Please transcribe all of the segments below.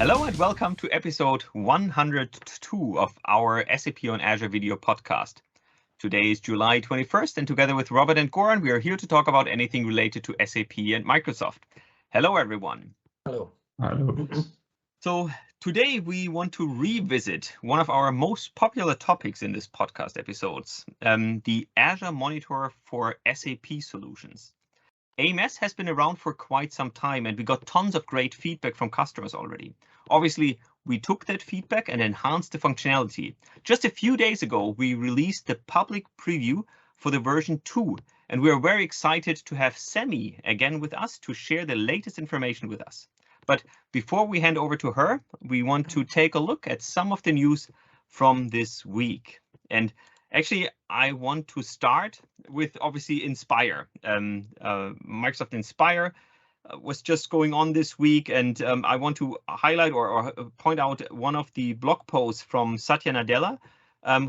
Hello and welcome to episode 102 of our SAP on Azure video podcast. Today is July 21st, and together with Robert and Goran, we are here to talk about anything related to SAP and Microsoft. Hello, everyone. Hello. Hello. So today we want to revisit one of our most popular topics in this podcast episodes, the Azure Monitor for SAP Solutions. AMS has been around for quite some time, and we got tons of great feedback from customers already. Obviously, we took that feedback and enhanced the functionality. Just a few days ago, we released the public preview for the version 2, and we are very excited to have Samie again with us to share the latest information with us. But before we hand over to her, we want to take a look at some of the news from this week. And actually, I want to start with obviously Inspire. Microsoft Inspire was just going on this week, and I want to highlight or point out one of the blog posts from Satya Nadella,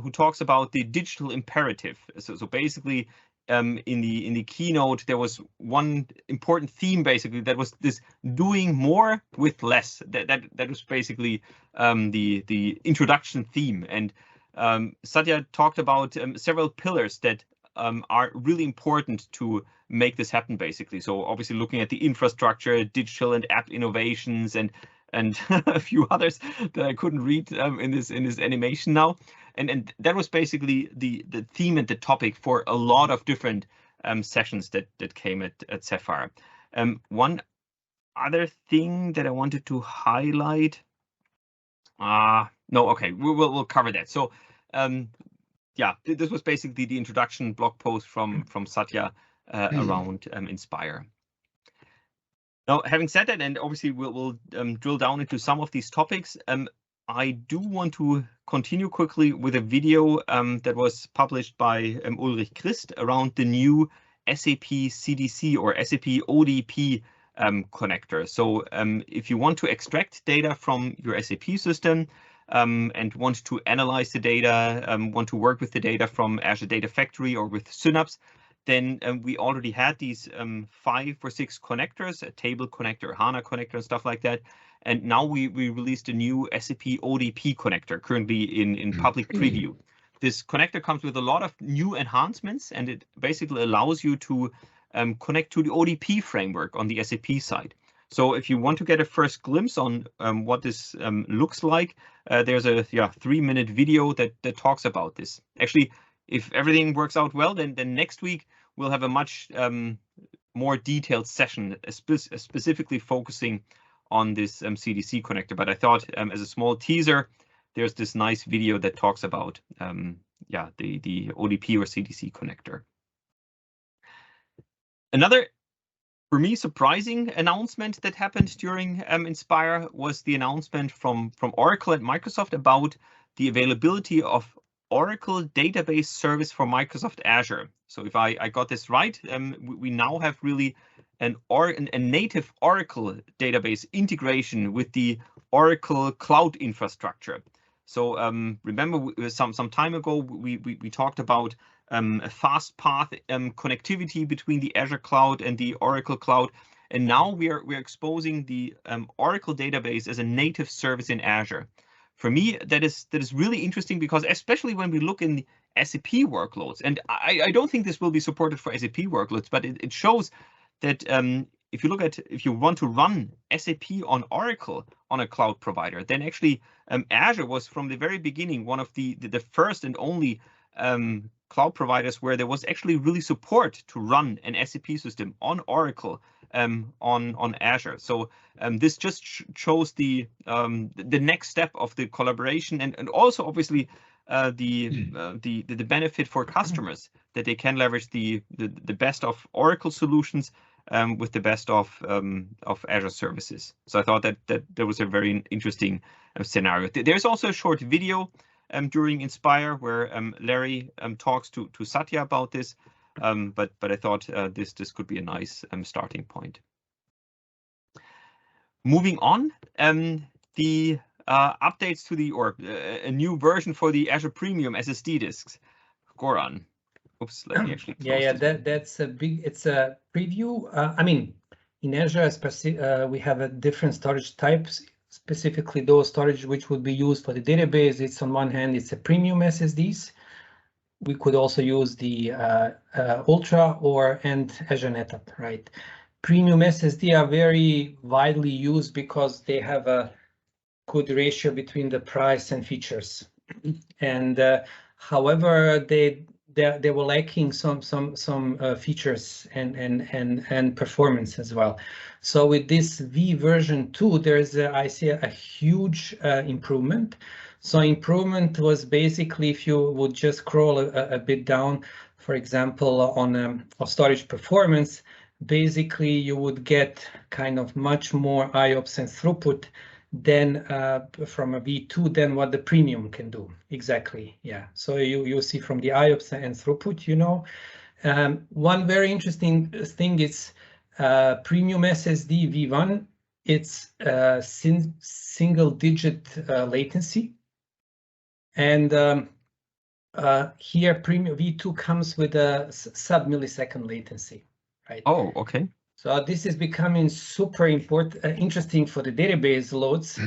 who talks about the digital imperative. So basically, in the keynote, there was one important theme basically that was this doing more with less. That was basically the introduction theme. And Satya talked about several pillars that are really important to make this happen, basically. So obviously looking at the infrastructure, digital and app innovations, and a few others that I couldn't read in this animation now. And that was basically the theme and the topic for a lot of different sessions that came at Sapphire. One other thing that I wanted to highlight. No, okay, we'll cover that. So, yeah, this was basically the introduction blog post from Satya around Inspire. Now, having said that, and obviously we'll drill down into some of these topics, I do want to continue quickly with a video that was published by Ulrich Christ around the new SAP CDC or SAP ODP connector. So if you want to extract data from your SAP system and want to analyze the data, want to work with the data from Azure Data Factory or with Synapse, then we already had these 5 or 6 connectors, a table connector, HANA connector, and stuff like that. And now we released a new SAP ODP connector, currently in public preview. This connector comes with a lot of new enhancements, and it basically allows you to connect to the ODP framework on the SAP side. So if you want to get a first glimpse on what this looks like, there's a 3-minute video that talks about this. Actually, if everything works out well, then next week we'll have a much more detailed session, specifically focusing on this CDC connector. But I thought as a small teaser, there's this nice video that talks about the ODP or CDC connector. Another, for me, surprising announcement that happened during Inspire was the announcement from Oracle and Microsoft about the availability of Oracle database service for Microsoft Azure. So if I got this right, we now have really a native Oracle database integration with the Oracle cloud infrastructure. So remember, some time ago we talked about a fast path connectivity between the Azure cloud and the Oracle cloud, and now we're exposing the Oracle database as a native service in Azure. For me, that is really interesting, because especially when we look in the SAP workloads, and I don't think this will be supported for SAP workloads, but it shows that if you want to run SAP on Oracle on a cloud provider, then actually Azure was from the very beginning one of the first and only cloud providers where there was actually really support to run an SAP system on Oracle on Azure. So this just shows the next step of the collaboration, and also obviously the benefit for customers, that they can leverage the best of Oracle solutions with the best of Azure services. So I thought that was a very interesting scenario. There's also a short video during Inspire where Larry talks to Satya about this, but I thought this could be a nice starting point. Moving on, the updates to a new version for the Azure Premium SSD disks. Goran. Oops, let me actually close this. That's a big, it's a preview. I mean, in Azure, we have different storage types. specifically those storage which would be used for the database. It's on one hand, it's a premium SSDs. We could also use the Ultra and Azure NetApp, right? Premium SSD are very widely used because they have a good ratio between the price and features. And however, they were lacking some features and performance as well. So with this V version 2, there's I see a huge improvement. So improvement was basically, if you would just scroll a bit down, for example, on storage performance, basically you would get kind of much more IOPS and throughput than from a V2 than what the premium can do. Exactly, yeah. So you see from the IOPS and throughput, you know. One very interesting thing is premium SSD V1, it's single digit latency. And here premium V2 comes with a sub-millisecond latency, right? Oh, okay. So this is becoming super important, interesting for the database loads,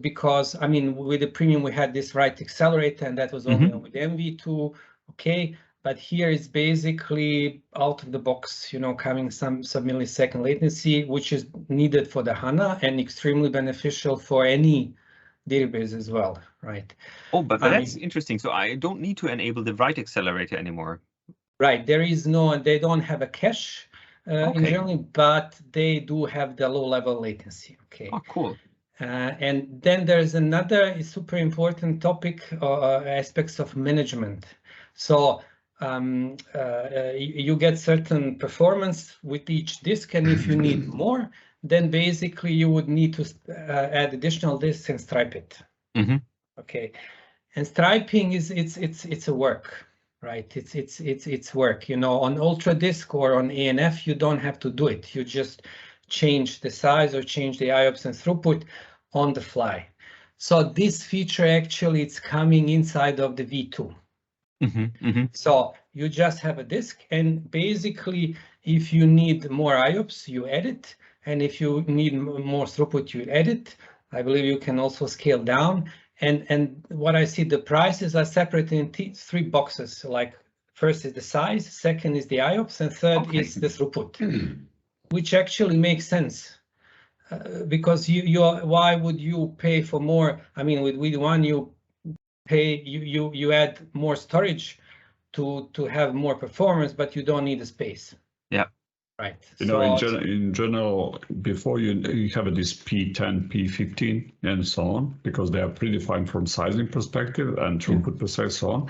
because I mean, with the premium we had this write accelerator, and that was only with MV2, okay. But here it's basically out of the box, you know, coming some sub-millisecond latency, which is needed for the HANA and extremely beneficial for any database as well, right? Oh, but that's interesting. So I don't need to enable the write accelerator anymore. Right, there is no, they don't have a cache in general, but they do have the low-level latency. Okay. Oh, cool. And then there's another super important topic, aspects of management. So you get certain performance with each disk, and if you need more, then basically you would need to add additional disks and stripe it. Okay, and striping is it's a work, right? It's work. You know, on Ultra Disk or on ANF, you don't have to do it. You just change the size or change the IOPS and throughput on the fly. So this feature actually it's coming inside of the V2. So you just have a disk, and basically if you need more IOPS, you add it, and if you need more throughput, you add it. I believe you can also scale down. And what I see, the prices are separated in three boxes. Like first is the size, second is the IOPS, and third is the throughput, which actually makes sense. Because why would you pay for more? I mean, with one you pay, you add more storage to have more performance, but you don't need the space. Yeah. Right. You know, in general, before you have this P10, P15, and so on, because they are predefined from sizing perspective and throughput perspective, so on.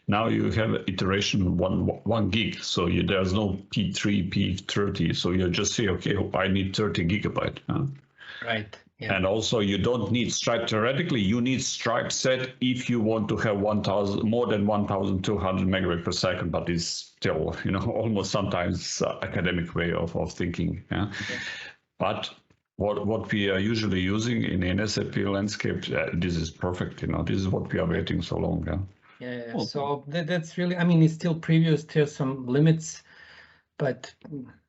Now you have iteration 1 gig, so there's no P3, P30, so you just say, okay, I need 30 gigabyte. Right. Yeah. And also you don't need stripe theoretically, you need stripe set if you want to have more than 1,200 megabit per second, but it's still, you know, almost sometimes academic way of thinking. Yeah? But what we are usually using in an SAP landscape, this is perfect, you know, this is what we are waiting so long. Yeah. Cool. So that's really, I mean, it's still previous to some limits, but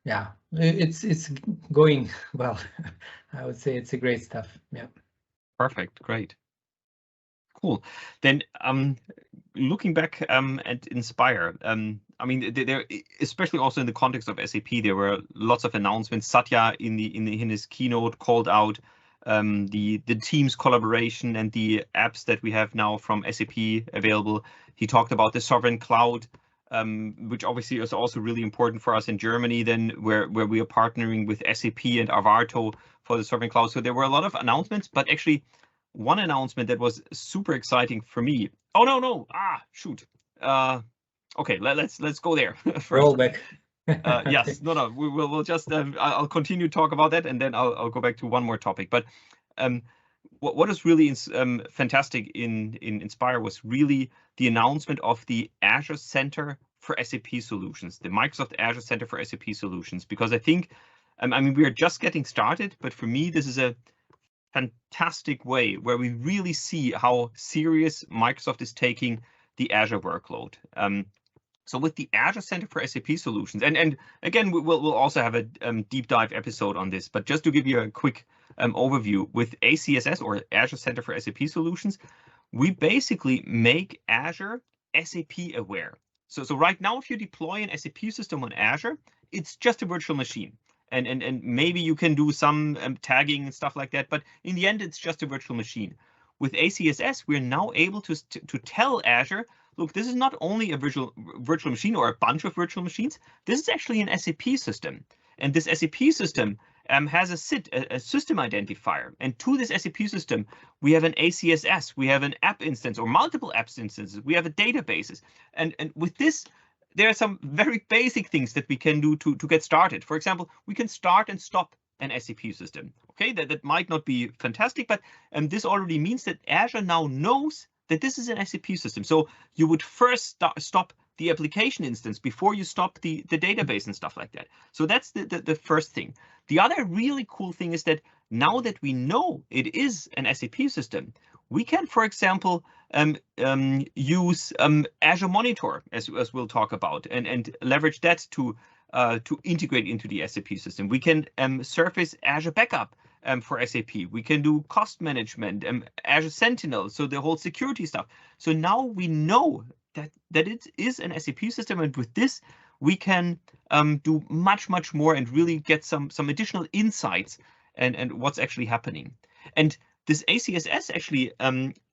yeah, it's going well. I would say it's a great stuff. Yeah. Perfect. Great. Cool. Then looking back at Inspire, I mean, there, especially also in the context of SAP, there were lots of announcements. Satya in his keynote called out the Teams collaboration and the apps that we have now from SAP available. He talked about the sovereign cloud, which obviously is also really important for us in Germany, then where we are partnering with SAP and Arvato for the sovereign cloud. So there were a lot of announcements, but actually one announcement that was super exciting for me. Oh, no. Shoot. Okay, let's go there first. Roll back. Yes, no, we'll just, I'll continue to talk about that, and then I'll go back to one more topic. But what is really fantastic in Inspire was really the announcement of the Azure Center for SAP Solutions, the Microsoft Azure Center for SAP Solutions, because I think, I mean, we are just getting started, but for me, this is a fantastic way where we really see how serious Microsoft is taking the Azure workload. So with the Azure Center for SAP Solutions, and again, we'll also have a deep dive episode on this, but just to give you a quick overview. With ACSS, or Azure Center for SAP Solutions, we basically make Azure SAP aware. So right now, if you deploy an SAP system on Azure, it's just a virtual machine. And maybe you can do some tagging and stuff like that, but in the end, it's just a virtual machine. With ACSS, we're now able to tell Azure, look, this is not only a virtual machine or a bunch of virtual machines. This is actually an SAP system. And this SAP system has a system identifier. And to this SAP system, we have an ACSS, we have an app instance or multiple apps instances, we have a databases. And with this, there are some very basic things that we can do to get started. For example, we can start and stop an SAP system. Okay, that might not be fantastic, but this already means that Azure now knows that this is an SAP system. So you would first stop the application instance before you stop the database and stuff like that. So that's the first thing. The other really cool thing is that now that we know it is an SAP system, we can, for example, use Azure Monitor, as we'll talk about, and leverage that to integrate into the SAP system. We can surface Azure Backup for SAP. We can do cost management, Azure Sentinel, so the whole security stuff. So now we know that it is an SAP system, and with this we can do much more and really get some additional insights and what's actually happening. And this ACSS actually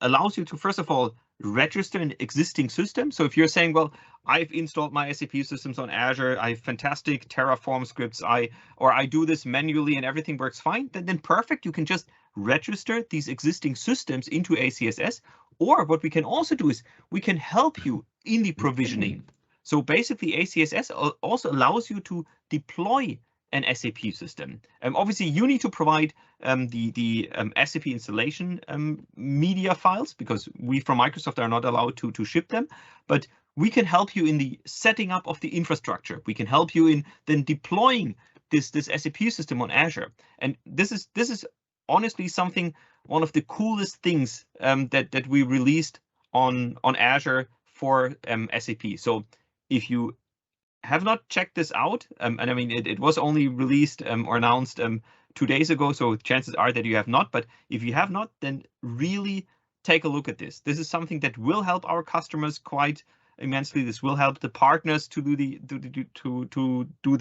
allows you to, first of all, register an existing system. So if you're saying, well, I've installed my SAP systems on Azure, I have fantastic Terraform scripts, I do this manually and everything works fine, then perfect. You can just register these existing systems into ACSS. Or what we can also do is we can help you in the provisioning. So basically, ACSS also allows you to deploy an SAP system. Obviously, you need to provide the SAP installation media files, because we from Microsoft are not allowed to ship them. But we can help you in the setting up of the infrastructure. We can help you in then deploying this SAP system on Azure. And this is honestly one of the coolest things that we released on Azure for SAP. So if you have not checked this out, and I mean, it was only released or announced 2 days ago, so chances are that you have not. But if you have not, then really take a look at this. This is something that will help our customers quite immensely. This will help the partners to do the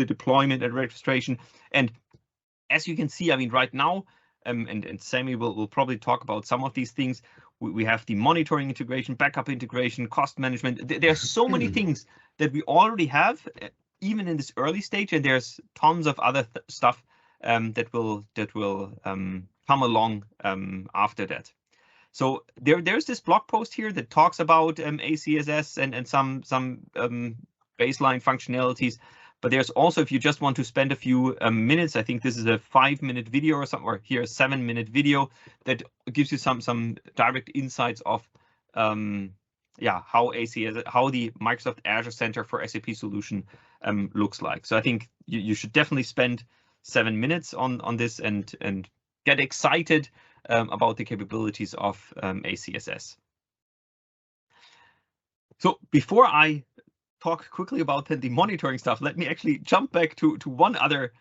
deployment and registration. And as you can see, I mean, right now, and Samie will probably talk about some of these things. We have the monitoring integration, backup integration, cost management. There are so many things that we already have, even in this early stage, and there's tons of other stuff that will come along after that. So there's this blog post here that talks about ACSS and some baseline functionalities. But there's also, if you just want to spend a few minutes, I think this is a 5-minute video or something, or here a 7-minute video that gives you some direct insights of how the Microsoft Azure Center for SAP Solution looks like. So I think you should definitely spend 7 minutes on this and get excited about the capabilities of ACSS. So before I talk quickly about the monitoring stuff, let me actually jump back to one other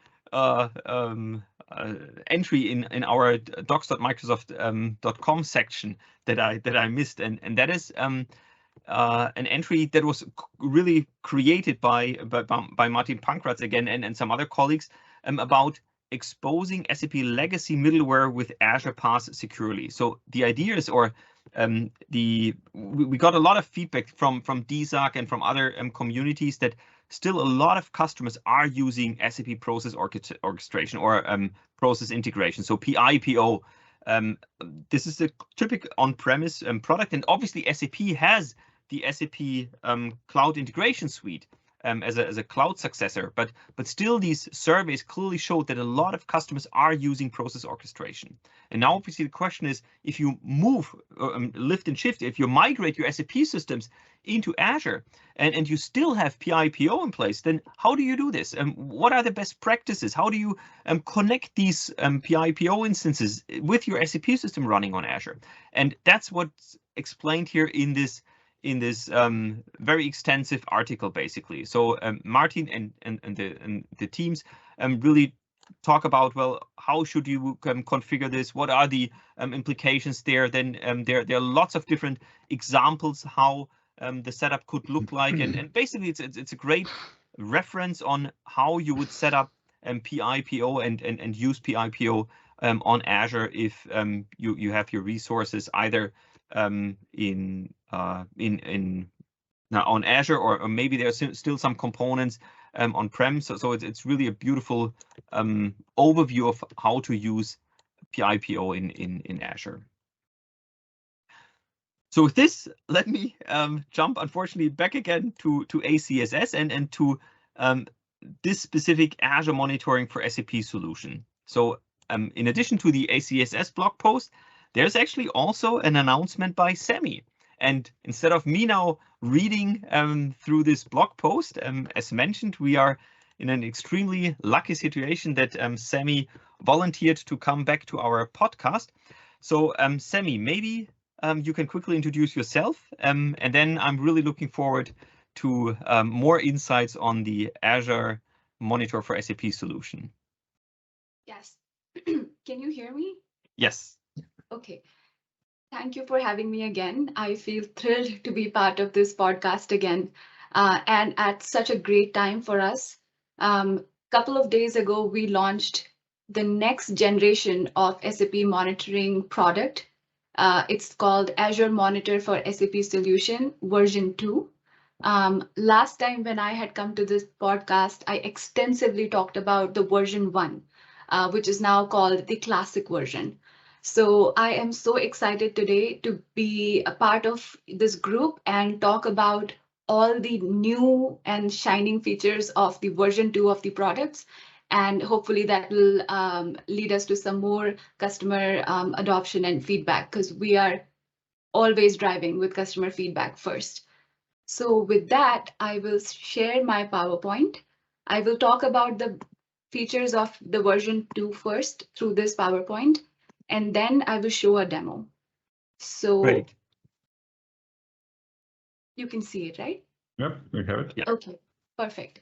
entry in our docs.microsoft.com section that I missed, and that is an entry that was really created by Martin Pankratz again and some other colleagues about exposing SAP legacy middleware with Azure PaaS securely. So the idea is, we got a lot of feedback from DSAC and from other communities that still a lot of customers are using SAP process orchestration or process integration, so PIPO. This is a typical on-premise product, and obviously SAP has the SAP Cloud Integration Suite as a cloud successor, but still these surveys clearly showed that a lot of customers are using process orchestration. And now obviously the question is, if you move, lift and shift, if you migrate your SAP systems into Azure and you still have PIPO in place, then how do you do this? What are the best practices? How do you connect these PIPO instances with your SAP system running on Azure? And that's what's explained here in this very extensive article, basically. So Martin and the teams really talk about, well, how should you configure this? What are the implications there? Then there are lots of different examples how the setup could look like, and basically it's a great reference on how you would set up PIPO and use PIPO on Azure if you have your resources either now on Azure, or maybe there's still some components on-prem. So it's really a beautiful overview of how to use PIPO in Azure. So with this, let me jump, unfortunately, back again to ACSS and to this specific Azure monitoring for SAP solution. So in addition to the ACSS blog post, there's actually also an announcement by Samie. And instead of me now reading through this blog post, as mentioned, we are in an extremely lucky situation that Samie volunteered to come back to our podcast. So Samie, maybe you can quickly introduce yourself, and then I'm really looking forward to more insights on the Azure Monitor for SAP solution. Yes. Can you hear me? Yes. Okay. Thank you for having me again. I feel thrilled to be part of this podcast again, and at such a great time for us. Couple of days ago, we launched the next generation of SAP monitoring product. It's called Azure Monitor for SAP Solution version 2. Last time when I had come to this podcast, I extensively talked about the version 1, which is now called the classic version. So I am so excited today to be a part of this group and talk about all the new and shining features of the version 2 of the products. And hopefully that will lead us to some more customer adoption and feedback, because we are always driving with customer feedback first. So with that, I will share my PowerPoint. I will talk about the features of the version 2 first through this PowerPoint, and then I will show a demo. So Great. You can see it, right? Yep, we have it. Yeah. Okay, perfect.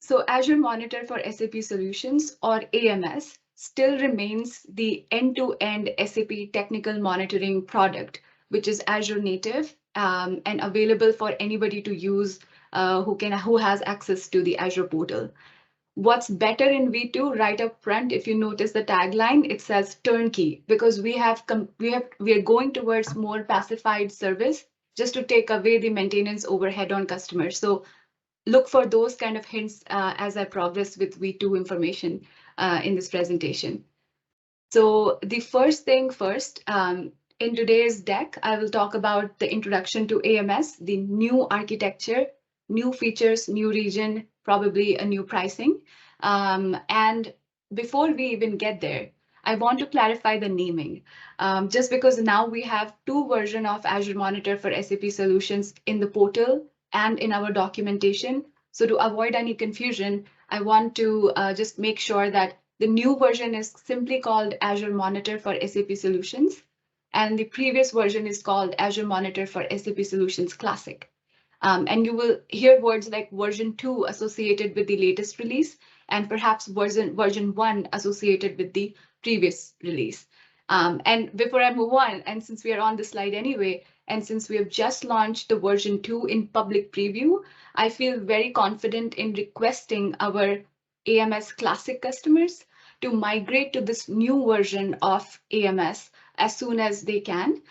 So Azure Monitor for SAP Solutions, or AMS, still remains the end-to-end SAP technical monitoring product, which is Azure native and available for anybody to use who has access to the Azure portal. What's better in V2 right up front, if you notice the tagline, it says turnkey, because we are going towards more pacified service just to take away the maintenance overhead on customers. So look for those kind of hints as I progress with V2 information in this presentation. So the first thing first, in today's deck, I will talk about the introduction to AMS, the new architecture, new features, new region, probably a new pricing. And before we even get there, I want to clarify the naming, just because now we have 2 versions of Azure Monitor for SAP Solutions in the portal and in our documentation. So to avoid any confusion, I want to just make sure that the new version is simply called Azure Monitor for SAP Solutions, and the previous version is called Azure Monitor for SAP Solutions Classic. And you will hear words like version 2 associated with the latest release, and perhaps version 1 associated with the previous release. And before I move on, and since we are on the slide anyway, and since we have just launched the version 2 in public preview, I feel very confident in requesting our AMS Classic customers to migrate to this new version of AMS as soon as they can,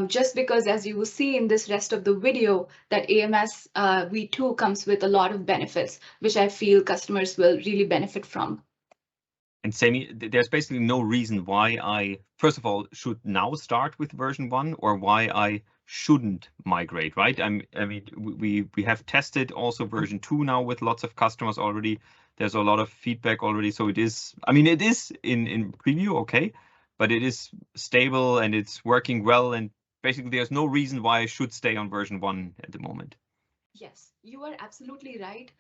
just because, as you will see in this rest of the video, that AMS V2 comes with a lot of benefits, which I feel customers will really benefit from. And Samie, there's basically no reason why I, first of all, should now start with version 1 or why I shouldn't migrate, right? I mean, we have tested also version 2 now with lots of customers already. There's a lot of feedback already. So it is, I mean, it is in preview, okay, but it is stable and it's working well. And basically, there's no reason why I should stay on version 1 at the moment. Yes, you are absolutely right.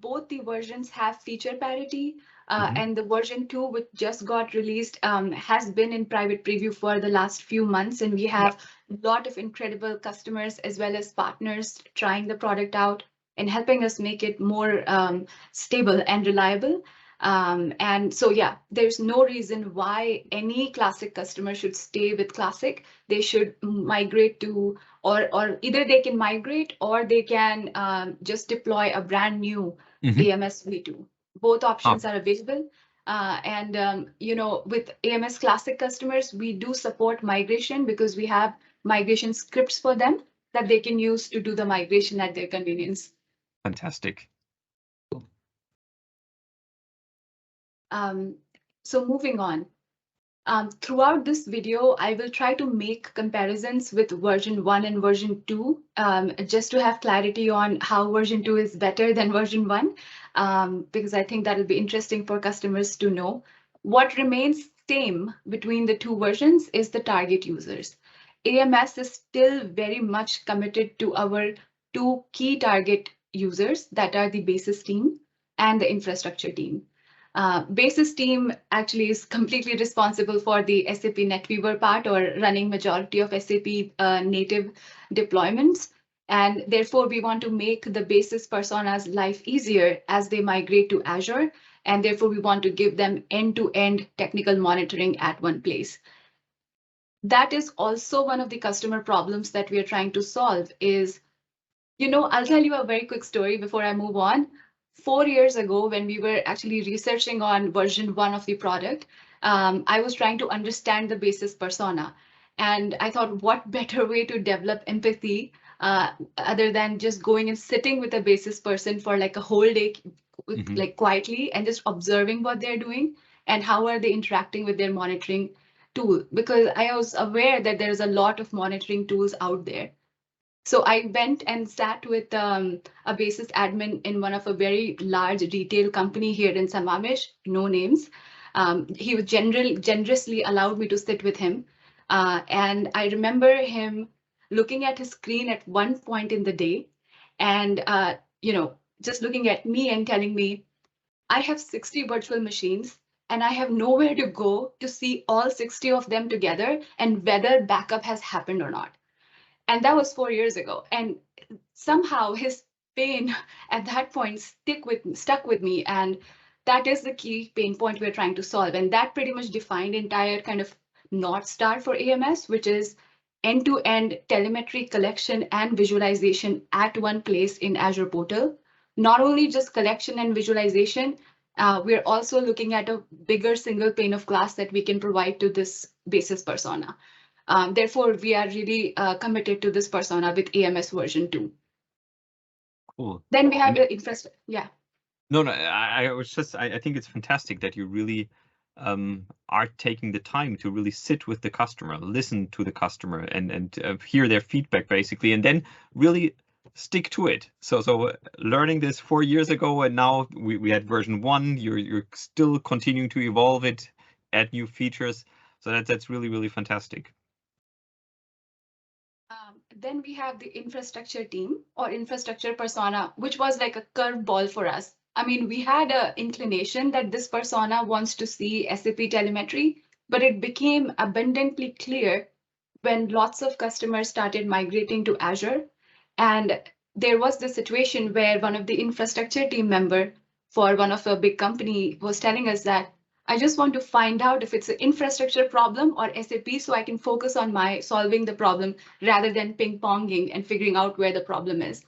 Both the versions have feature parity, and the version 2, which just got released, has been in private preview for the last few months, and we have a lot of incredible customers as well as partners trying the product out and helping us make it more stable and reliable. And so, yeah, there's no reason why any Classic customer should stay with Classic. They should migrate to, or either they can migrate or they can just deploy a brand new AMS v2. Both options are available. With AMS Classic customers, we do support migration because we have migration scripts for them that they can use to do the migration at their convenience. Fantastic. So moving on. Throughout this video, I will try to make comparisons with version 1 and version 2, just to have clarity on how version 2 is better than version 1, because I think that will be interesting for customers to know. What remains same between the two versions is the target users. AMS is still very much committed to our two key target users, that are the basis team and the infrastructure team. Basis team actually is completely responsible for the SAP NetWeaver part, or running majority of SAP native deployments. And therefore, we want to make the basis personas' life easier as they migrate to Azure. And therefore, we want to give them end-to-end technical monitoring at one place. That is also one of the customer problems that we are trying to solve is, I'll tell you a very quick story before I move on. 4 years ago, when we were actually researching on version 1 of the product, I was trying to understand the basis persona. And I thought, what better way to develop empathy other than just going and sitting with a basis person for like a whole day, like quietly, and just observing what they're doing and how are they interacting with their monitoring tool. Because I was aware that there's a lot of monitoring tools out there. So I went and sat with a basis admin in one of a very large retail company here in Sammamish, no names. He was generously allowed me to sit with him. And I remember him looking at his screen at one point in the day and, just looking at me and telling me, I have 60 virtual machines and I have nowhere to go to see all 60 of them together and whether backup has happened or not. And that was 4 years ago. And somehow his pain at that point stuck with me. And that is the key pain point we're trying to solve. And that pretty much defined entire kind of North Star for AMS, which is end-to-end telemetry collection and visualization at one place in Azure portal. Not only just collection and visualization, we're also looking at a bigger single pane of glass that we can provide to this basis persona. Therefore, we are really committed to this persona with AMS version 2. Cool. Then we have the infrastructure. Yeah. No, I think it's fantastic that you really are taking the time to really sit with the customer, listen to the customer, and hear their feedback basically, and then really stick to it. So learning this 4 years ago, and now we had version 1. You're still continuing to evolve it, add new features. So that's really, really fantastic. Then we have the infrastructure team or infrastructure persona, which was like a curveball for us. I mean, we had an inclination that this persona wants to see SAP telemetry, but it became abundantly clear when lots of customers started migrating to Azure. And there was this situation where one of the infrastructure team member for one of a big company was telling us that I just want to find out if it's an infrastructure problem or SAP so I can focus on my solving the problem rather than ping-ponging and figuring out where the problem is.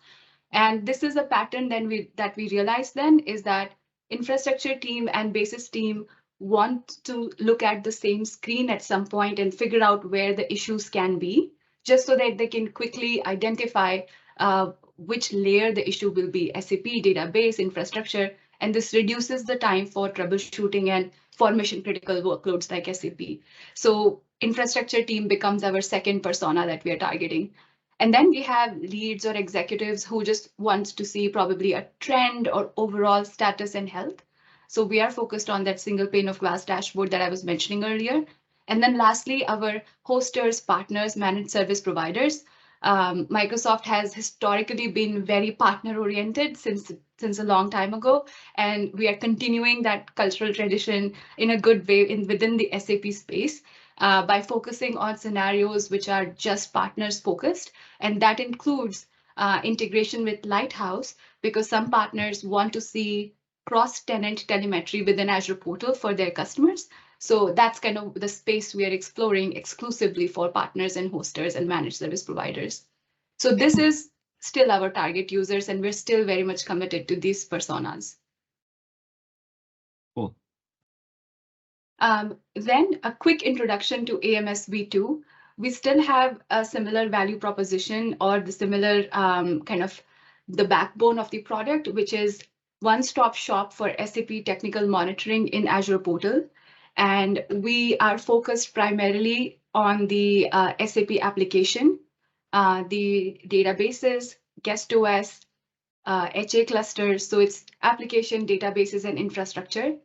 And this is a pattern that we realized then is that infrastructure team and basis team want to look at the same screen at some point and figure out where the issues can be, just so that they can quickly identify which layer the issue will be, SAP, database, infrastructure, and this reduces the time for troubleshooting and for mission critical workloads like SAP. So infrastructure team becomes our second persona that we are targeting. And then we have leads or executives who just want to see probably a trend or overall status and health. So we are focused on that single pane of glass dashboard that I was mentioning earlier. And then lastly, our hosters, partners, managed service providers. Microsoft has historically been very partner oriented since a long time ago, and we are continuing that cultural tradition in a good way within the SAP space by focusing on scenarios which are just partners focused, and that includes integration with Lighthouse, because some partners want to see cross-tenant telemetry within Azure portal for their customers. So that's kind of the space we are exploring exclusively for partners and hosters and managed service providers. So this is still our target users, and we're still very much committed to these personas. Cool. Then a quick introduction to AMS v2. We still have a similar value proposition or the similar kind of the backbone of the product, which is one-stop shop for SAP technical monitoring in Azure portal. And we are focused primarily on the SAP application, the databases, guest OS, HA clusters. So it's application, databases, and infrastructure.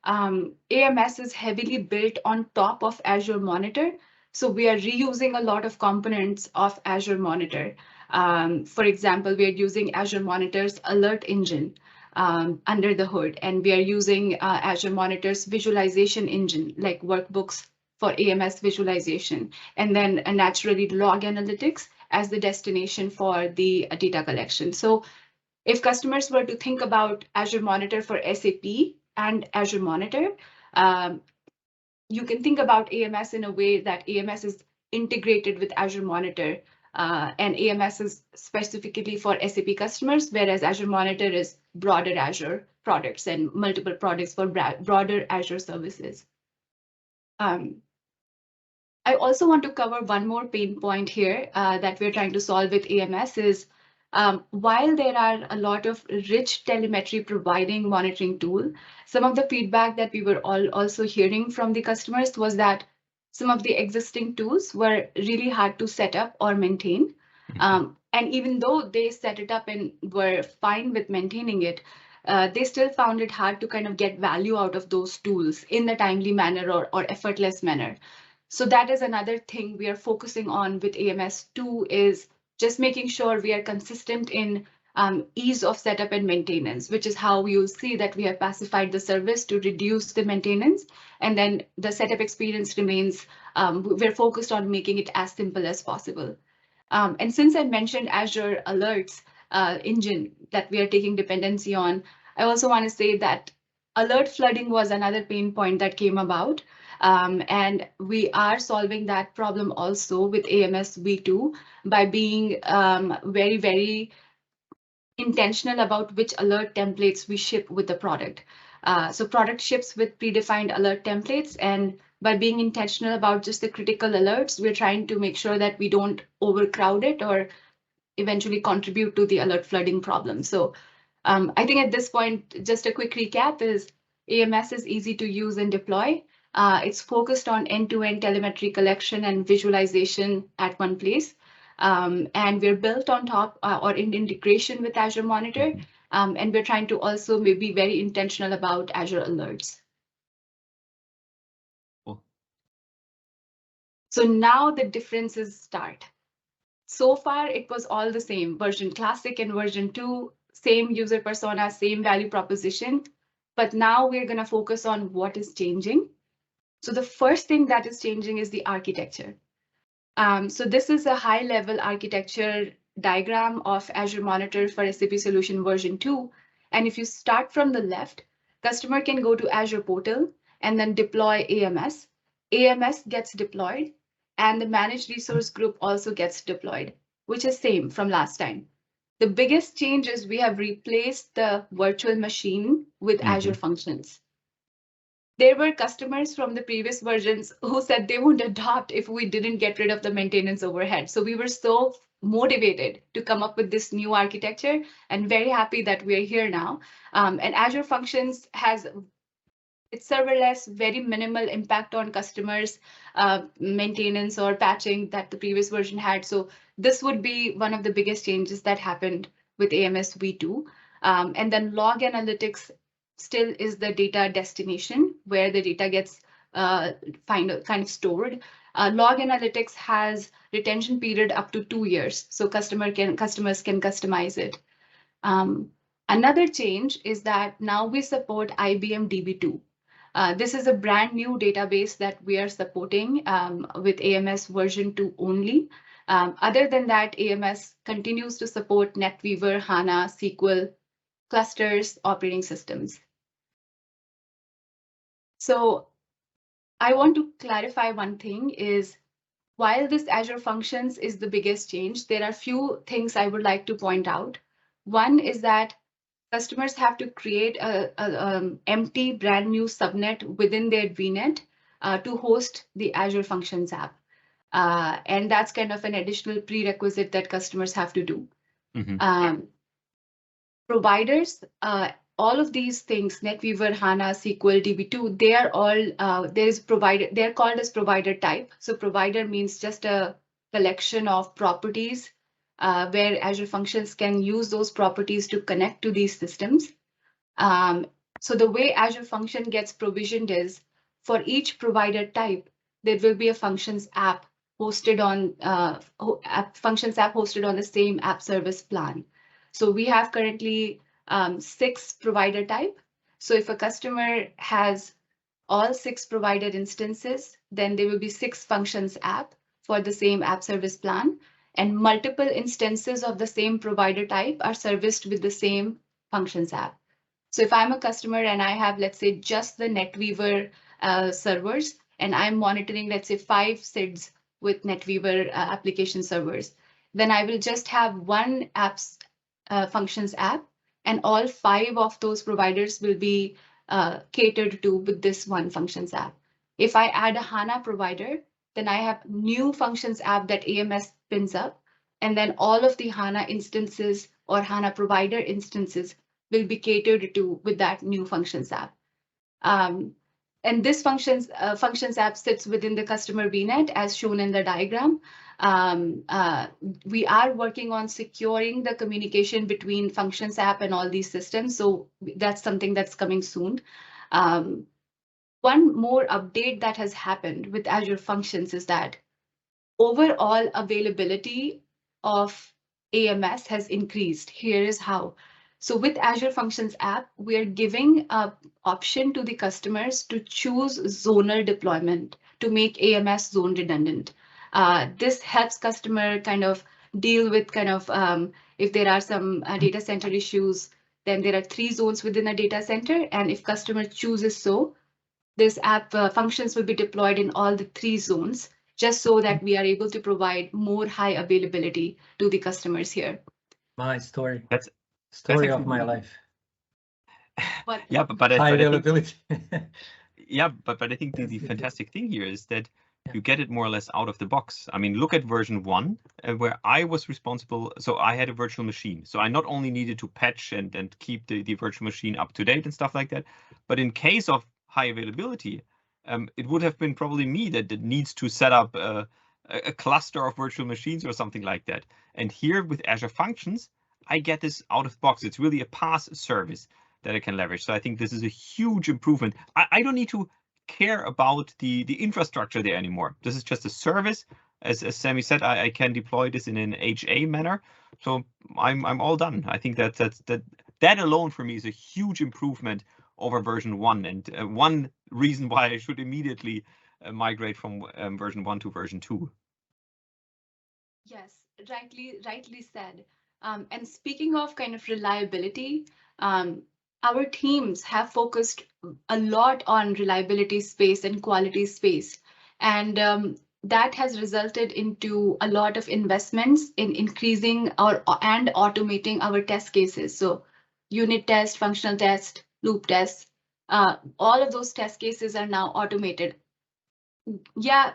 AMS is heavily built on top of Azure Monitor. So we are reusing a lot of components of Azure Monitor. For example, we are using Azure Monitor's alert engine under the hood, and we are using Azure Monitor's visualization engine, like workbooks for AMS visualization, and then naturally log analytics as the destination for the data collection. So if customers were to think about Azure Monitor for SAP and Azure Monitor, you can think about AMS in a way that AMS is integrated with Azure Monitor, and AMS is specifically for SAP customers, whereas Azure Monitor is broader Azure products and multiple products for broader Azure services. I also want to cover one more pain point here that we're trying to solve with AMS is while there are a lot of rich telemetry providing monitoring tool, some of the feedback that we were also hearing from the customers was that some of the existing tools were really hard to set up or maintain. And even though they set it up and were fine with maintaining it, they still found it hard to kind of get value out of those tools in a timely manner or effortless manner. So that is another thing we are focusing on with AMS2 is just making sure we are consistent in ease of setup and maintenance, which is how you'll see that we have pacified the service to reduce the maintenance. And then the setup experience remains, we're focused on making it as simple as possible. And since I mentioned Azure Alerts engine that we are taking dependency on, I also want to say that alert flooding was another pain point that came about. And we are solving that problem also with AMS v2 by being very, very intentional about which alert templates we ship with the product. So product ships with predefined alert templates, and by being intentional about just the critical alerts, we're trying to make sure that we don't overcrowd it or eventually contribute to the alert flooding problem. So I think at this point, just a quick recap is AMS is easy to use and deploy. It's focused on end-to-end telemetry collection and visualization at one place. And we're built on top or in integration with Azure Monitor. And we're trying to also be very intentional about Azure Alerts. Cool. So now the differences start. So far, it was all the same, version classic and version 2, same user persona, same value proposition. But now we're going to focus on what is changing. So the first thing that is changing is the architecture. So this is a high-level architecture diagram of Azure Monitor for SAP Solution version 2. And if you start from the left, customer can go to Azure portal and then deploy AMS. AMS gets deployed, and the managed resource group also gets deployed, which is same from last time. The biggest change is we have replaced the virtual machine with Azure Functions. There were customers from the previous versions who said they wouldn't adopt if we didn't get rid of the maintenance overhead. So we were so motivated to come up with this new architecture and very happy that we're here now. And Azure Functions has it's serverless, very minimal impact on customers' maintenance or patching that the previous version had. So this would be one of the biggest changes that happened with AMS v2. And then log analytics still is the data destination where the data gets kind of stored. Log analytics has retention period up to 2 years, so customers can customize it. Another change is that now we support IBM DB2. This is a brand new database that we are supporting with AMS version 2 only. Other than that, AMS continues to support NetWeaver, HANA, SQL, clusters, operating systems. So I want to clarify one thing is, while this Azure Functions is the biggest change, there are few things I would like to point out. One is that customers have to create a empty brand new subnet within their VNet to host the Azure Functions app. And that's kind of an additional prerequisite that customers have to do. Providers, all of these things, NetWeaver, HANA, SQL, DB2, they are all, they're called as provider type. So provider means just a collection of properties where Azure Functions can use those properties to connect to these systems. So the way Azure Function gets provisioned is, for each provider type, there will be a Functions app hosted on Functions app hosted on the same app service plan. So we have currently 6 provider type. So if a customer has all 6 provider instances, then there will be 6 Functions app for the same app service plan, and multiple instances of the same provider type are serviced with the same Functions app. So if I'm a customer and I have, let's say, just the NetWeaver servers, and I'm monitoring, let's say, 5 SIDs with NetWeaver application servers, then I will just have one app's Functions app, and all 5 of those providers will be catered to with this one Functions app. If I add a HANA provider, then I have new Functions app that AMS spins up, and then all of the HANA instances or HANA provider instances will be catered to with that new Functions app. And this Functions app sits within the customer VNet as shown in the diagram. We are working on securing the communication between Functions app and all these systems. So that's something that's coming soon. One more update that has happened with Azure Functions is that overall availability of AMS has increased. Here is how. So with Azure Functions app, we are giving an option to the customers to choose zonal deployment to make AMS zone redundant. This helps customer kind of deal with kind of if there are some data center issues, then there are 3 zones within a data center. And if customer chooses so, this app Functions will be deployed in all the 3 zones, just so that we are able to provide more high availability to the customers here. My story. That's story of my life. But yeah, but high availability. Yeah, but I think the fantastic thing here is that you get it more or less out of the box. I mean, look at version 1, where I was responsible. So I had a virtual machine. So I not only needed to patch and keep the virtual machine up to date and stuff like that, but in case of high availability, it would have been probably me that needs to set up a cluster of virtual machines or something like that. And here with Azure Functions, I get this out of the box. It's really a PaaS service that I can leverage. So I think this is a huge improvement. I don't need to care about the infrastructure there anymore. This is just a service. As Samie said, I can deploy this in an HA manner. So I'm all done. I think that alone for me is a huge improvement over version 1, and one reason why I should immediately migrate from version 1 to version 2. Yes, rightly said. And speaking of kind of reliability, our teams have focused a lot on reliability space and quality space, and that has resulted into a lot of investments in increasing and automating our test cases. So unit test, functional test, loop test, all of those test cases are now automated. Yeah,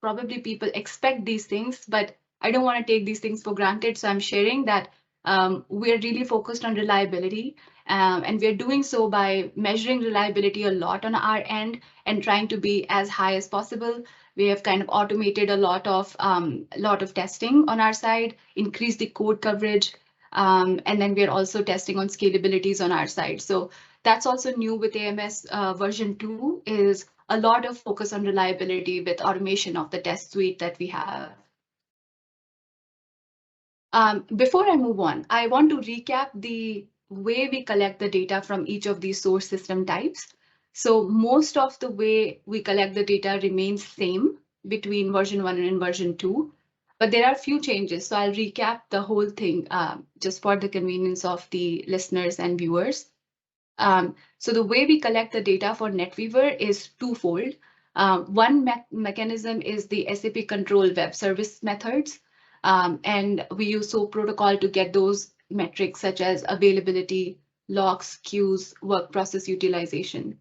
probably people expect these things, but I don't want to take these things for granted. So I'm sharing that we're really focused on reliability, and we're doing so by measuring reliability a lot on our end and trying to be as high as possible. We have kind of automated a lot of testing on our side, increased the code coverage, and then we're also testing on scalabilities on our side. So that's also new with AMS version 2 is a lot of focus on reliability with automation of the test suite that we have. Before I move on, I want to recap the way we collect the data from each of these source system types. So most of the way we collect the data remains same between version 1 and version 2, but there are a few changes. So I'll recap the whole thing just for the convenience of the listeners and viewers. So the way we collect the data for NetWeaver is twofold. One mechanism is the SAP control web service methods, and we use SOAP protocol to get those metrics such as availability, logs, queues, work process utilization.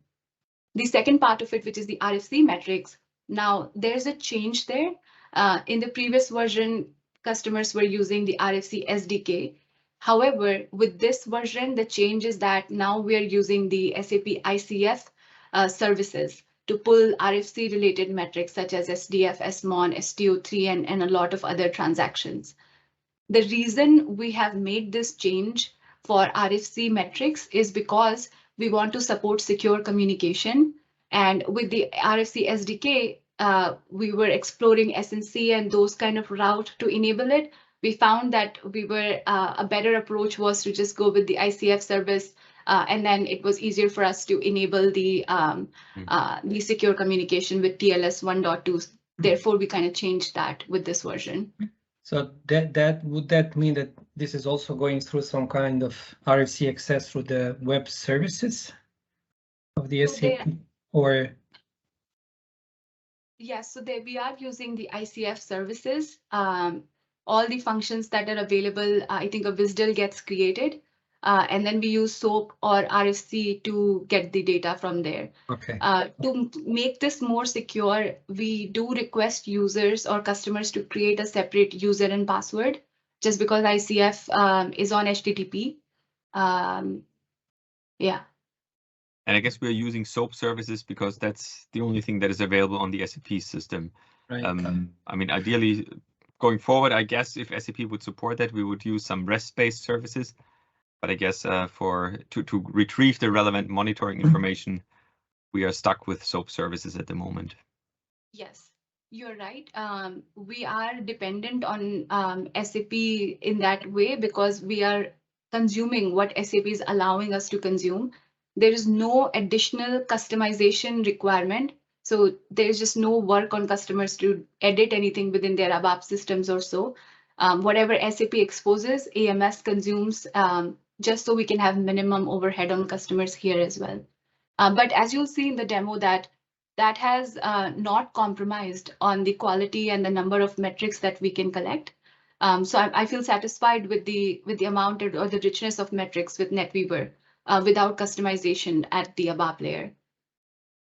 The second part of it, which is the RFC metrics, now there's a change there. In the previous version, customers were using the RFC SDK. However, with this version, the change is that now we are using the SAP ICF services to pull RFC related metrics such as SDF, SMON, STO3, and a lot of other transactions. The reason we have made this change for RFC metrics is because we want to support secure communication. And with the RFC SDK, we were exploring SNC and those kind of route to enable it. We found that a better approach was to just go with the ICF service, and then it was easier for us to enable the secure communication with TLS 1.2. Therefore, we kind of changed that with this version. So would that mean that this is also going through some kind of RFC access through the web services of the SAP, or? Yes, so we are using the ICF services. All the functions that are available, I think a WSDL gets created, and then we use SOAP or RFC to get the data from there. Okay. To make this more secure, we do request users or customers to create a separate user and password, just because ICF is on HTTP. Yeah. And I guess we're using SOAP services because that's the only thing that is available on the SAP system. Right. I mean, ideally, going forward, I guess if SAP would support that, we would use some REST-based services. But I guess to retrieve the relevant monitoring information, we are stuck with SOAP services at the moment. Yes, you're right. We are dependent on SAP in that way because we are consuming what SAP is allowing us to consume. There is no additional customization requirement. So there's just no work on customers to edit anything within their ABAP systems or so. Whatever SAP exposes, AMS consumes just so we can have minimum overhead on customers here as well. But as you'll see in the demo, that has not compromised on the quality and the number of metrics that we can collect. So I feel satisfied with the amount or the richness of metrics with NetWeaver without customization at the ABAP layer.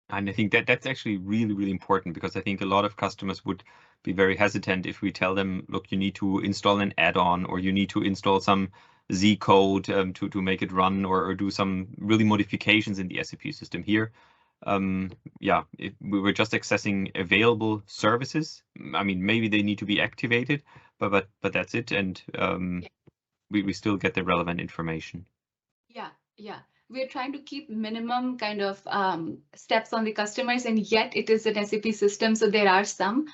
And I think that's actually really, really important because I think a lot of customers would be very hesitant if we tell them, look, you need to install an add-on or you need to install some Z code to make it run or do some really modifications in the SAP system here. Yeah, if we were just accessing available services, I mean, maybe they need to be activated, but that's it. And we still get the relevant information. Yeah. We're trying to keep minimum kind of steps on the customers, and yet it is an SAP system. So there are some,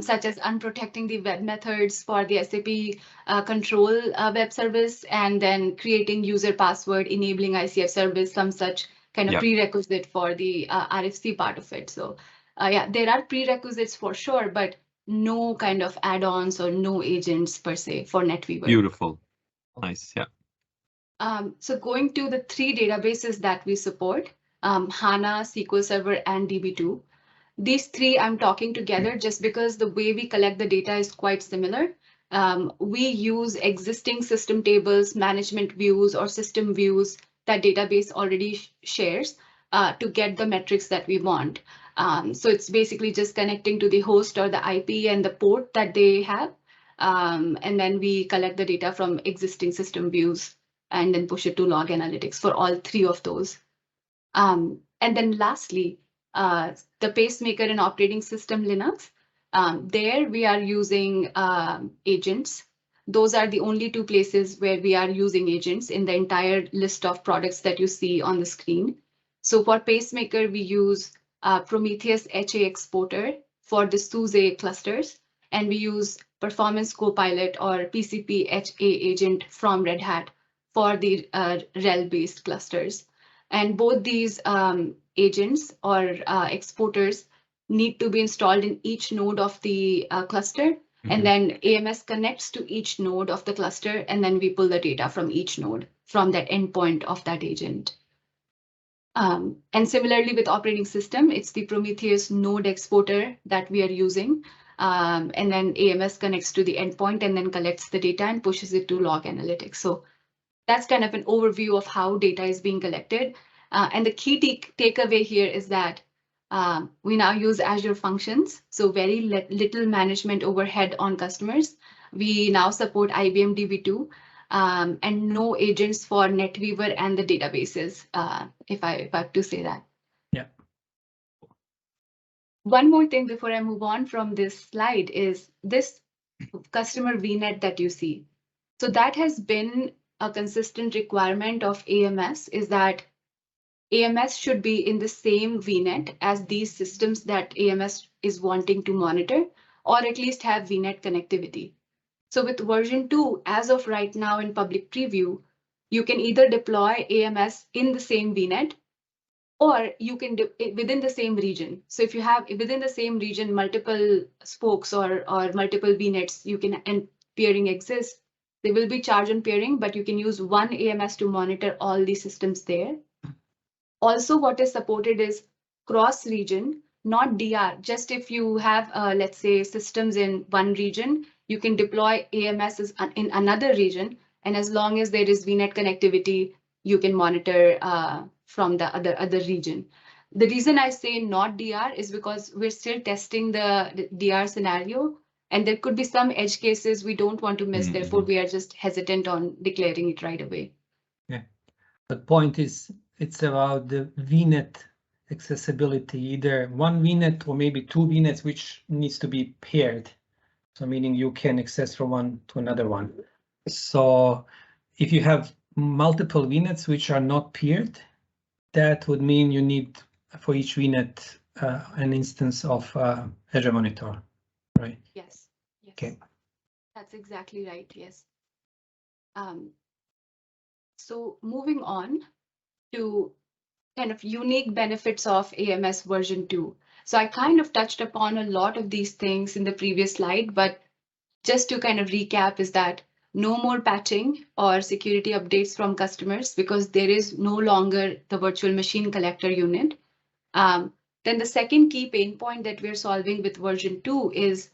such as unprotecting the web methods for the SAP control web service, and then creating user password, enabling ICF service, some such kind of prerequisite for the RFC part of it. So yeah, there are prerequisites for sure, but no kind of add-ons or no agents per se for NetWeaver. Beautiful. Nice, yeah. So going to the 3 databases that we support, HANA, SQL Server, and DB2. These 3 I'm talking together just because the way we collect the data is quite similar. We use existing system tables, management views, or system views that database already shares to get the metrics that we want. So it's basically just connecting to the host or the IP and the port that they have. And then we collect the data from existing system views and then push it to log analytics for all 3 of those. And then lastly, the Pacemaker and operating system Linux. There we are using agents. Those are the only 2 places where we are using agents in the entire list of products that you see on the screen. So for Pacemaker, we use Prometheus HA Exporter for the SUSE clusters, and we use Performance Copilot or PCP HA agent from Red Hat for the RHEL-based clusters. And both these agents or exporters need to be installed in each node of the cluster. And then AMS connects to each node of the cluster, and then we pull the data from each node from that endpoint of that agent. And similarly with operating system, it's the Prometheus node exporter that we are using. And then AMS connects to the endpoint and then collects the data and pushes it to log analytics. So that's kind of an overview of how data is being collected. And the key takeaway here is that we now use Azure Functions, so very little management overhead on customers. We now support IBM DB2 and no agents for NetWeaver and the databases, if I have to say that. Yeah. One more thing before I move on from this slide is this customer VNet that you see. So that has been a consistent requirement of AMS, is that AMS should be in the same VNet as these systems that AMS is wanting to monitor, or at least have VNet connectivity. So with version 2, as of right now in public preview, you can either deploy AMS in the same VNet, or you can do it within the same region. So if you have within the same region multiple spokes or multiple VNets, you can, and peering exists, they will be charged on peering, but you can use one AMS to monitor all the systems there. Also, what is supported is cross-region, not DR. Just if you have, let's say, systems in one region, you can deploy AMS in another region. And as long as there is VNet connectivity, you can monitor from the other region. The reason I say not DR is because we're still testing the DR scenario, and there could be some edge cases we don't want to miss. Therefore, we are just hesitant on declaring it right away. Yeah, the point is, it's about the VNet accessibility, either one VNet or maybe two VNets, which needs to be paired. So meaning you can access from one to another one. So if you have multiple VNets which are not paired, that would mean you need for each VNet an instance of Azure Monitor, right? Yes. Yes. Okay. That's exactly right. Yes. So moving on to kind of unique benefits of AMS version 2. So I kind of touched upon a lot of these things in the previous slide, but just to kind of recap is that no more patching or security updates from customers because there is no longer the virtual machine collector unit. Then the second key pain point that we're solving with version 2 is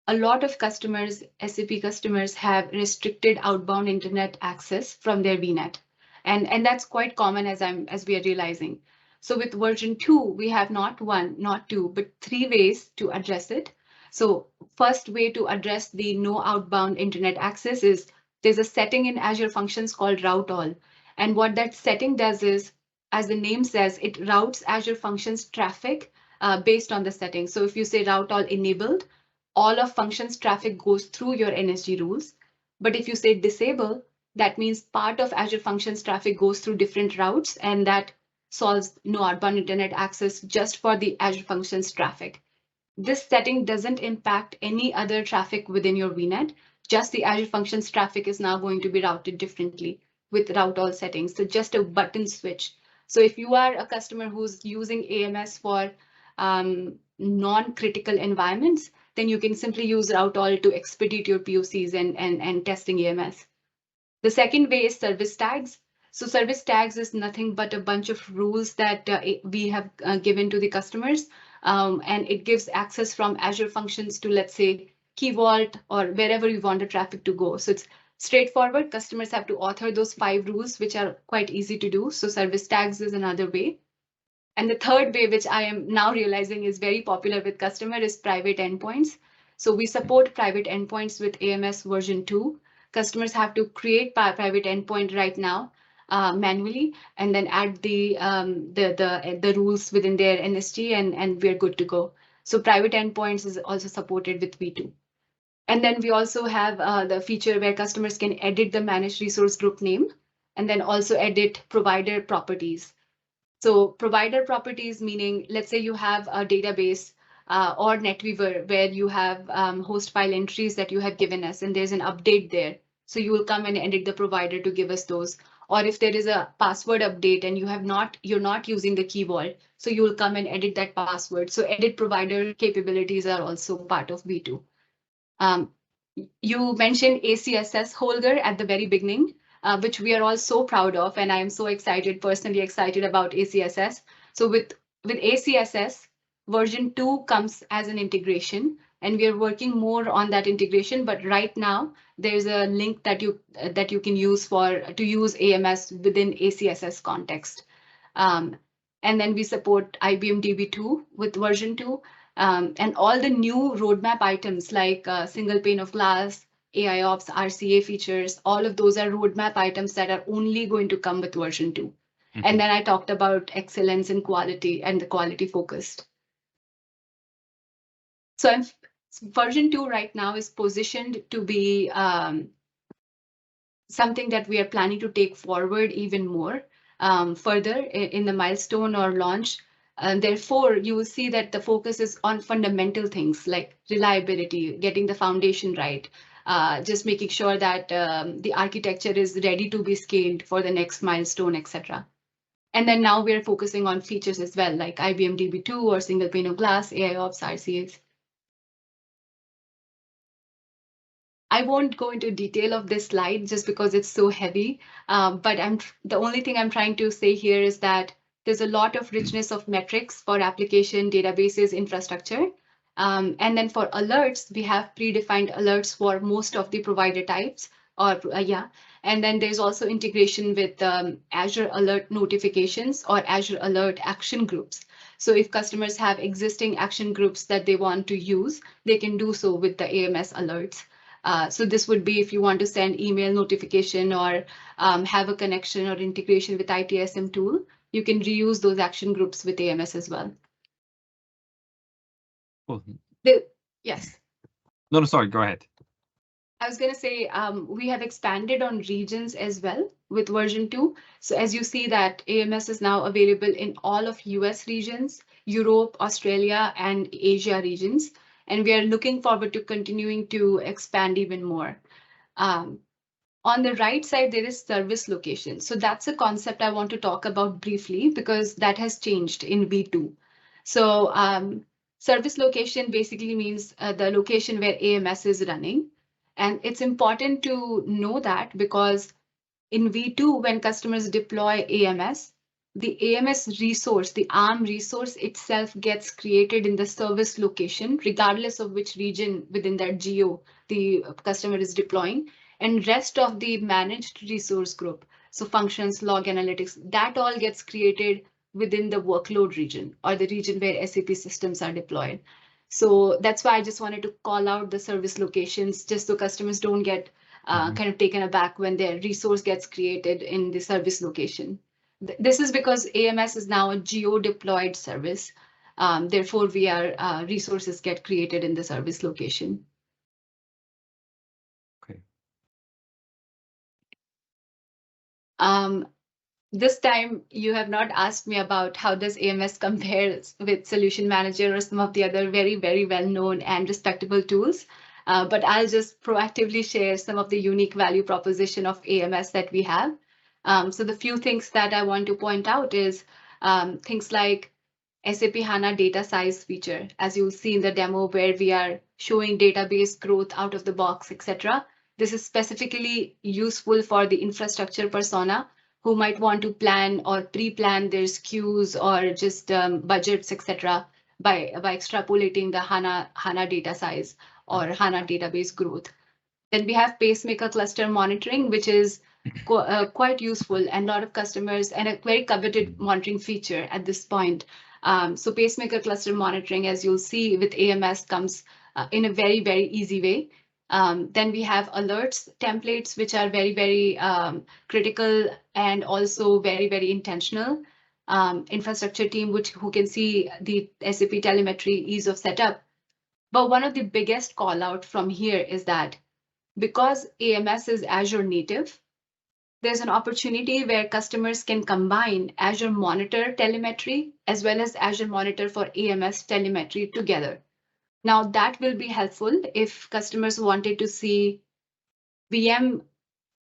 a lot of customers, SAP customers, have restricted outbound internet access from their VNet. And that's quite common as we are realizing. So with version 2, we have not one, not two, but 3 ways to address it. So first way to address the no outbound internet access is there's a setting in Azure Functions called route all. And what that setting does is, as the name says, it routes Azure Functions traffic based on the setting. So if you say route all enabled, all of Functions traffic goes through your NSG rules. But if you say disable, that means part of Azure Functions traffic goes through different routes, and that solves no outbound internet access just for the Azure Functions traffic. This setting doesn't impact any other traffic within your VNet. Just the Azure Functions traffic is now going to be routed differently with route all settings. So just a button switch. So if you are a customer who's using AMS for non-critical environments, then you can simply use route all to expedite your POCs and testing AMS. The second way is service tags. So service tags is nothing but a bunch of rules that we have given to the customers, and it gives access from Azure Functions to, let's say, Key Vault or wherever you want the traffic to go. So it's straightforward. Customers have to author those 5 rules, which are quite easy to do. So service tags is another way. And the third way, which I am now realizing is very popular with customer, is private endpoints. So we support private endpoints with AMS version 2. Customers have to create private endpoint right now manually, and then add the rules within their NSG, and we're good to go. So private endpoints is also supported with V2. And then we also have the feature where customers can edit the managed resource group name, and then also edit provider properties. So provider properties meaning, let's say you have a database or NetWeaver where you have host file entries that you have given us, and there's an update there. So you will come and edit the provider to give us those. Or if there is a password update and you're not using the key vault, so you will come and edit that password. So edit provider capabilities are also part of V2. You mentioned ACSS, Holger, at the very beginning. which we are all so proud of, and I am so excited, personally excited about ACSS. So with ACSS, version 2 comes as an integration, and we are working more on that integration. But right now, there's a link that you can use to use AMS within ACSS context. And then we support IBM DB2 with version 2, and all the new roadmap items like single pane of glass, AIOps, RCA features, all of those are roadmap items that are only going to come with version 2. Mm-hmm. And then I talked about excellence in quality and the quality focused. So version 2 right now is positioned to be something that we are planning to take forward even more further in the milestone or launch. And therefore, you will see that the focus is on fundamental things like reliability, getting the foundation right, just making sure that the architecture is ready to be scaled for the next milestone, etc. And then now we're focusing on features as well, like IBM DB2 or single pane of glass, AIOps, RCAs. I won't go into detail of this slide just because it's so heavy, but the only thing I'm trying to say here is that there's a lot of richness of metrics for application, databases, infrastructure. And then for alerts, we have predefined alerts for most of the provider types, and then there's also integration with Azure Alert notifications or Azure Alert action groups. So if customers have existing action groups that they want to use, they can do so with the AMS alerts. So this would be if you want to send email notification or have a connection or integration with ITSM tool, you can reuse those action groups with AMS as well. Cool. Yes. No, sorry, go ahead. I was going to say we have expanded on regions as well with version 2. So as you see that AMS is now available in all of US regions, Europe, Australia, and Asia regions. And we are looking forward to continuing to expand even more. On the right side, there is service location. So that's a concept I want to talk about briefly because that has changed in V2. So service location basically means the location where AMS is running. And it's important to know that because in V2, when customers deploy AMS, the AMS resource, the ARM resource itself gets created in the service location, regardless of which region within that geo the customer is deploying. And rest of the managed resource group, so functions, log analytics, that all gets created within the workload region or the region where SAP systems are deployed. So that's why I just wanted to call out the service locations just so customers don't get kind of taken aback when their resource gets created in the service location. This is because AMS is now a geo-deployed service. Therefore, resources get created in the service location. Okay. This time you have not asked me about how does AMS compare with Solution Manager or some of the other very, very well-known and respectable tools. But I'll just proactively share some of the unique value proposition of AMS that we have. So the few things that I want to point out is things like SAP HANA data size feature, as you'll see in the demo where we are showing database growth out of the box, etc. This is specifically useful for the infrastructure persona who might want to plan or pre-plan their SKUs or just budgets, etc. by extrapolating the HANA data size or HANA database growth. Then we have Pacemaker Cluster monitoring, which is quite useful and a lot of customers and a very coveted monitoring feature at this point. So Pacemaker Cluster monitoring, as you'll see with AMS, comes in a very, very easy way. Then we have alerts templates, which are very, very critical and also very, very intentional. Infrastructure team, who can see the SAP telemetry ease of setup. But one of the biggest call out from here is that because AMS is Azure native, there's an opportunity where customers can combine Azure Monitor telemetry as well as Azure Monitor for AMS telemetry together. Now that will be helpful if customers wanted to see VM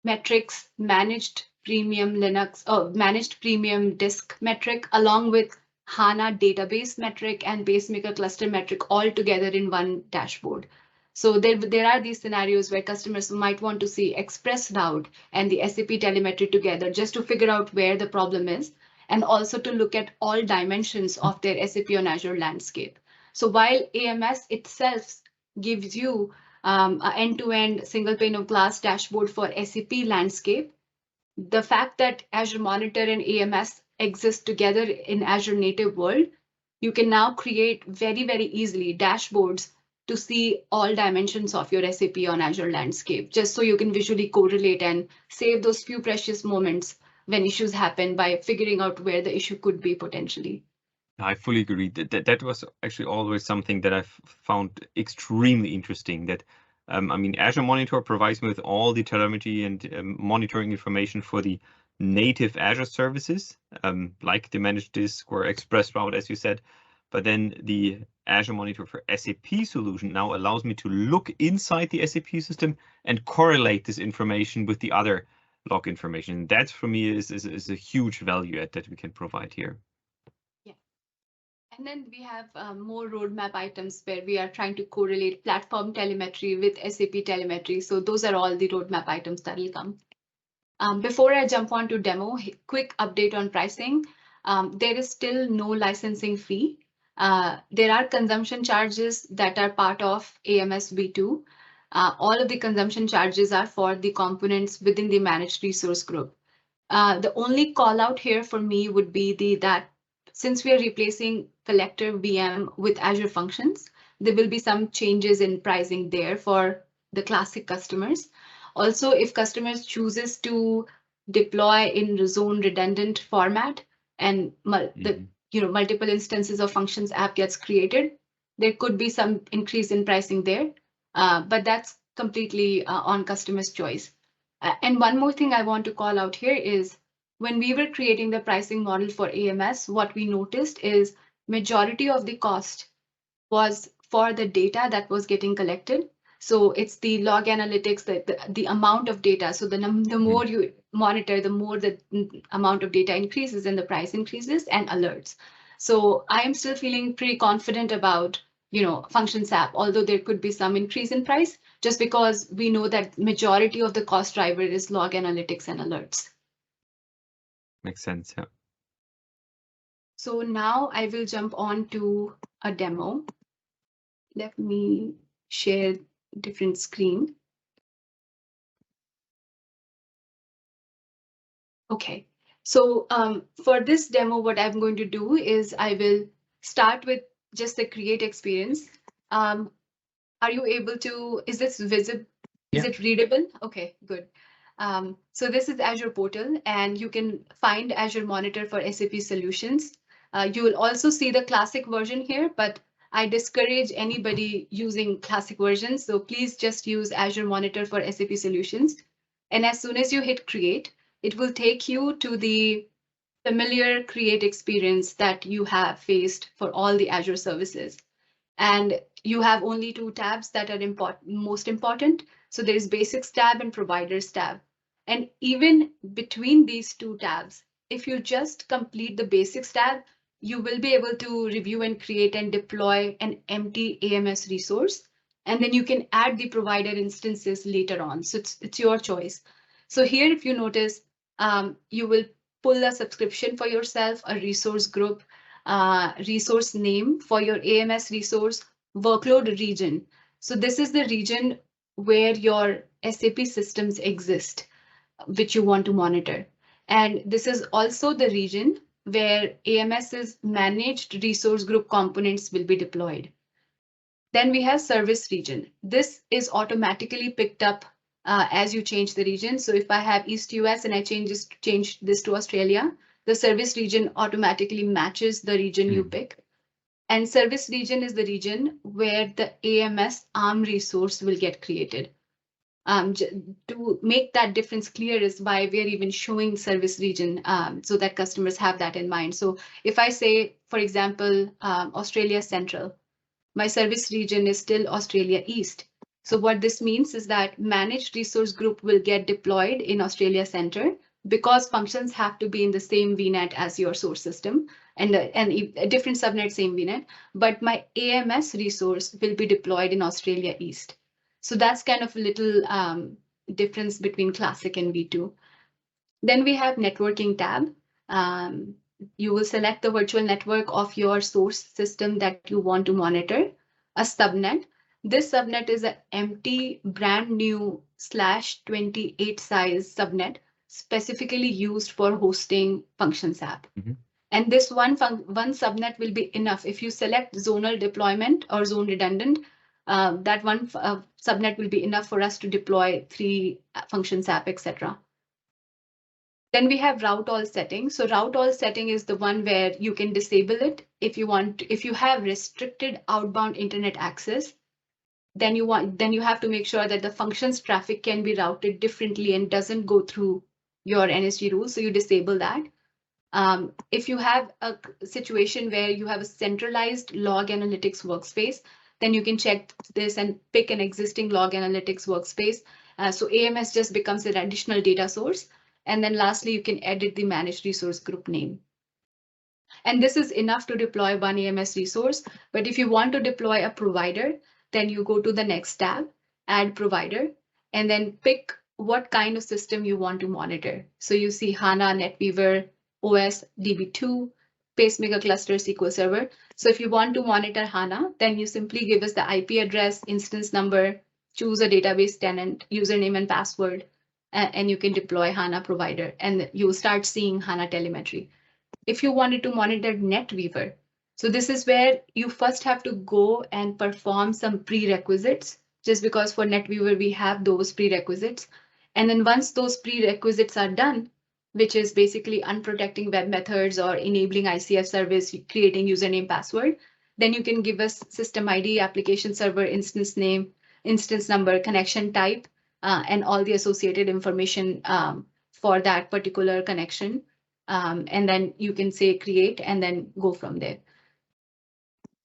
metrics, managed premium Linux, managed premium disk metric, along with HANA database metric and Pacemaker cluster metric all together in one dashboard. So there are these scenarios where customers might want to see Express Route and the SAP Telemetry together just to figure out where the problem is, and also to look at all dimensions of their SAP on Azure landscape. So while AMS itself gives you an end-to-end single pane of glass dashboard for SAP landscape, the fact that Azure Monitor and AMS exist together in Azure native world, you can now create very, very easily dashboards to see all dimensions of your SAP on Azure landscape, just so you can visually correlate and save those few precious moments when issues happen by figuring out where the issue could be potentially. I fully agree. That was actually always something that I've found extremely interesting. That I mean, Azure Monitor provides me with all the telemetry and monitoring information for the native Azure services, like the managed disk or Express Route, as you said. But then the Azure Monitor for SAP solution now allows me to look inside the SAP system and correlate this information with the other log information. That for me is a huge value add that we can provide here. Yeah. And then we have more roadmap items where we are trying to correlate platform telemetry with SAP telemetry. So those are all the roadmap items that will come. Before I jump on to demo, quick update on pricing. There is still no licensing fee. There are consumption charges that are part of AMS v2. All of the consumption charges are for the components within the managed resource group. The only call out here for me would be that since we are replacing Collector VM with Azure Functions, there will be some changes in pricing there for the classic customers. Also, if customers chooses to deploy in zone redundant format and multiple instances of Functions app gets created, there could be some increase in pricing there, but that's completely on customer's choice. And one more thing I want to call out here is when we were creating the pricing model for AMS, what we noticed is majority of the cost was for the data that was getting collected. So it's the log analytics, the amount of data. So the more you monitor, the more the amount of data increases and the price increases, and alerts. So I am still feeling pretty confident about Functions app, although there could be some increase in price, just because we know that majority of the cost driver is log analytics and alerts. Makes sense, yeah. So now I will jump on to a demo. Let me share different screen. Okay, so for this demo, what I'm going to do is I will start with just the create experience. Are you able to, is this visible? Is it readable? Okay, good. So this is Azure portal, and you can find Azure Monitor for SAP Solutions. You will also see the classic version here, but I discourage anybody using classic versions. So please just use Azure Monitor for SAP Solutions. And as soon as you hit create, it will take you to the familiar create experience that you have faced for all the Azure services. And you have only two tabs that are most important. So there's Basics tab and Providers tab. And even between these two tabs, if you just complete the Basics tab, you will be able to review and create and deploy an empty AMS resource. And then you can add the provider instances later on. So it's your choice. So here, if you notice, you will pull a subscription for yourself, a resource group, resource name for your AMS resource, workload region. So this is the region where your SAP systems exist, which you want to monitor. And this is also the region where AMS's managed resource group components will be deployed. Then we have service region. This is automatically picked up as you change the region. So if I have East US and I change this to Australia, the service region automatically matches the region you pick. And service region is the region where the AMS ARM resource will get created. To make that difference clear is why we're even showing service region so that customers have that in mind. So if I say, for example, Australia Central, my service region is still Australia East. So what this means is that managed resource group will get deployed in Australia Center because functions have to be in the same VNet as your source system and a different subnet, same VNet, but my AMS resource will be deployed in Australia East. So that's kind of a little difference between Classic and V2. Then we have networking tab. You will select the virtual network of your source system that you want to monitor, a subnet. This subnet is an empty, brand new /28 size subnet specifically used for hosting Functions app. And this one subnet will be enough. If you select zonal deployment or zone redundant, that one subnet will be enough for us to deploy 3 Functions app, etc. Then we have route all setting. So route all setting is the one where you can disable it if you want. If you have restricted outbound internet access, then you have to make sure that the functions traffic can be routed differently and doesn't go through your NSG rules. So you disable that. If you have a situation where you have a centralized log analytics workspace, then you can check this and pick an existing log analytics workspace. So AMS just becomes an additional data source. And then lastly, you can edit the managed resource group name. And this is enough to deploy one AMS resource. But if you want to deploy a provider, then you go to the next tab, add provider, and then pick what kind of system you want to monitor. So you see HANA, NetWeaver, OS, DB2, Pacemaker Cluster, SQL Server. So if you want to monitor HANA, then you simply give us the IP address, instance number, choose a database tenant, username and password, and you can deploy HANA provider, and you'll start seeing HANA telemetry. If you wanted to monitor NetWeaver, so this is where you first have to go and perform some prerequisites, just because for NetWeaver, we have those prerequisites. And then once those prerequisites are done, which is basically unprotecting web methods or enabling ICF service, creating username, password, then you can give us system ID, application server, instance name, instance number, connection type, and all the associated information for that particular connection. And then you can say create and then go from there.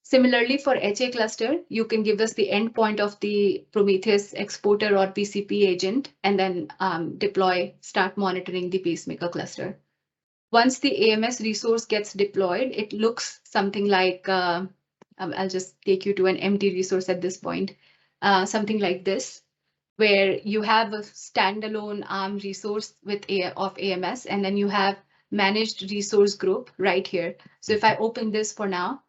Similarly, for HA cluster, you can give us the endpoint of the Prometheus exporter or PCP agent, and then start monitoring the Pacemaker cluster. Once the AMS resource gets deployed, it looks something like, I'll just take you to an empty resource at this point, something like this, where you have a standalone ARM resource of AMS, and then you have managed resource group right here. So if I open this for now,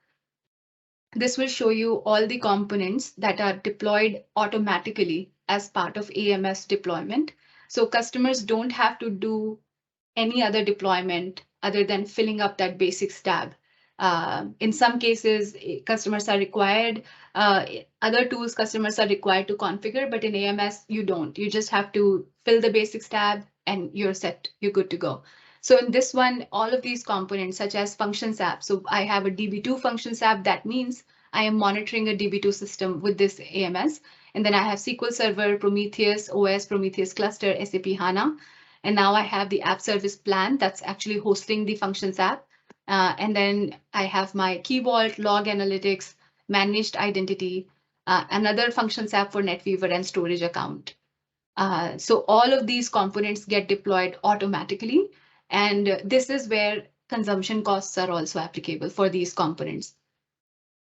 this will show you all the components that are deployed automatically as part of AMS deployment. So customers don't have to do any other deployment other than filling up that basics tab. In some cases, customers are required, other tools customers are required to configure, but in AMS, you don't. You just have to fill the basics tab and you're set, you're good to go. So in this one, all of these components, such as Functions app. So I have a DB2 Functions app. That means I am monitoring a DB2 system with this AMS. And then I have SQL Server, Prometheus, OS, Prometheus Cluster, SAP HANA. And now I have the app service plan that's actually hosting the Functions app. And then I have my Key Vault, Log Analytics, Managed Identity, another Functions app for NetWeaver and storage account. So all of these components get deployed automatically. And this is where consumption costs are also applicable for these components.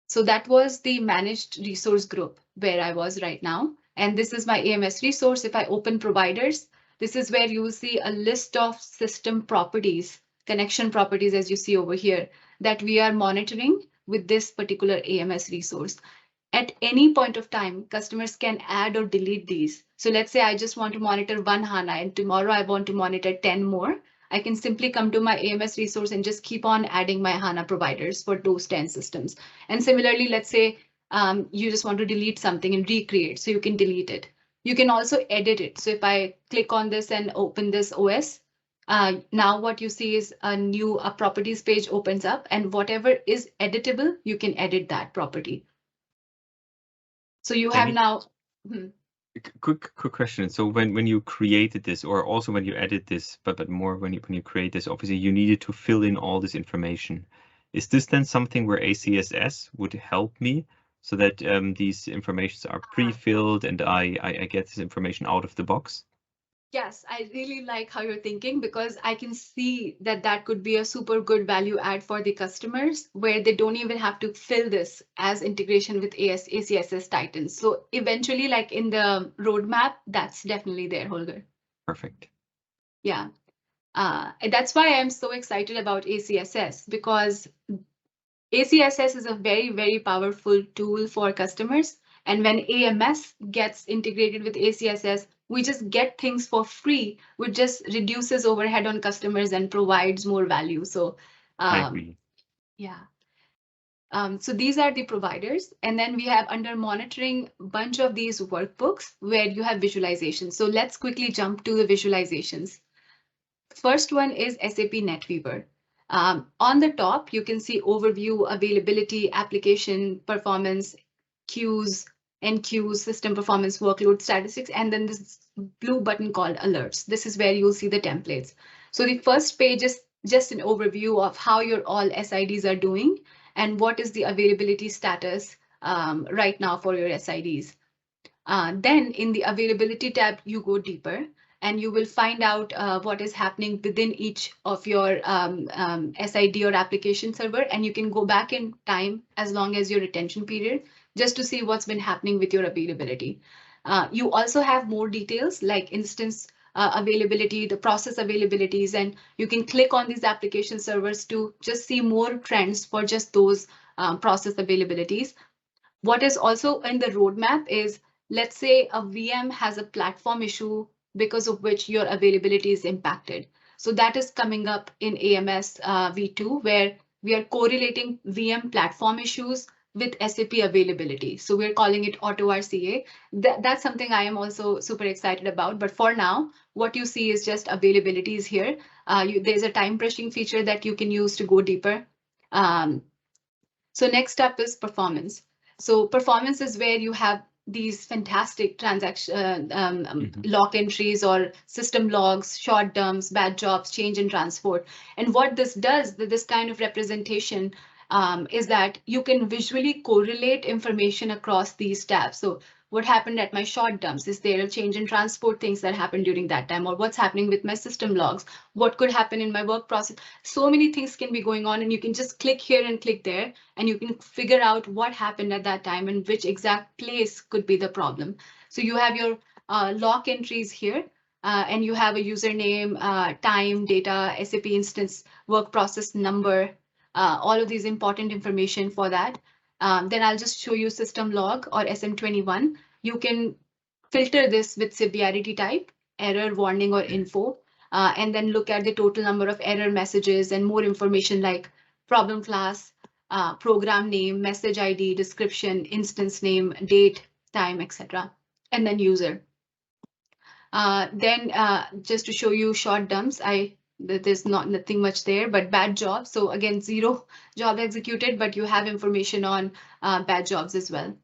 So that was the managed resource group where I was right now. And this is my AMS resource. If I open providers, this is where you will see a list of system properties, connection properties, as you see over here, that we are monitoring with this particular AMS resource. At any point of time, customers can add or delete these. So let's say I just want to monitor one HANA and tomorrow I want to monitor 10 more. I can simply come to my AMS resource and just keep on adding my HANA providers for those 10 systems. And similarly, let's say you just want to delete something and recreate, so you can delete it. You can also edit it. So if I click on this and open this OS, now what you see is a properties page opens up, and whatever is editable, you can edit that property. So you have now. Quick question. So when you created this, or also when you edit this, but more when you create this, obviously you needed to fill in all this information. Is this then something where ACSS would help me so that these informations are pre-filled and I get this information out of the box? Yes, I really like how you're thinking because I can see that that could be a super good value add for the customers where they don't even have to fill this as integration with ACSS Titans. So eventually, like in the roadmap, that's definitely there, Holger. Perfect. Yeah. That's why I'm so excited about ACSS because ACSS is a very, very powerful tool for customers. And when AMS gets integrated with ACSS, we just get things for free, which just reduces overhead on customers and provides more value. So, I agree. yeah. So these are the providers. And then we have under monitoring a bunch of these workbooks where you have visualizations. So let's quickly jump to the visualizations. First one is SAP NetWeaver. On the top, you can see overview, availability, application performance, queues, NQs, system performance, workload statistics, and then this blue button called alerts. This is where you'll see the templates. So the first page is just an overview of how your all SIDs are doing and what is the availability status right now for your SIDs. Then in the availability tab, you go deeper and you will find out what is happening within each of your SID or application server. And you can go back in time as long as your retention period just to see what's been happening with your availability. You also have more details like instance availability, the process availabilities, and you can click on these application servers to just see more trends for just those process availabilities. What is also in the roadmap is, let's say a VM has a platform issue because of which your availability is impacted. So that is coming up in AMS v2, where we are correlating VM platform issues with SAP availability. So we're calling it Auto RCA. That's something I am also super excited about. But for now, what you see is just availabilities here. There's a time brushing feature that you can use to go deeper. So next up is performance. So performance is where you have these fantastic transaction log entries or system logs, short dumps, bad jobs, change in transport. And what this does, this kind of representation, is that you can visually correlate information across these tabs. So what happened at my short dumps? Is there a change in transport things that happened during that time? Or what's happening with my system logs? What could happen in my work process? So many things can be going on and you can just click here and click there and you can figure out what happened at that time and which exact place could be the problem. So you have your log entries here and you have a username, time, data, SAP instance, work process number, all of these important information for that. Then I'll just show you system log or SM21. You can filter this with severity type, error, warning, or info, and then look at the total number of error messages and more information like problem class, program name, message ID, description, instance name, date, time, etc. And then user. Then just to show you short dumps, there's nothing much there, but bad jobs. So again, 0 job executed, but you have information on bad jobs as well.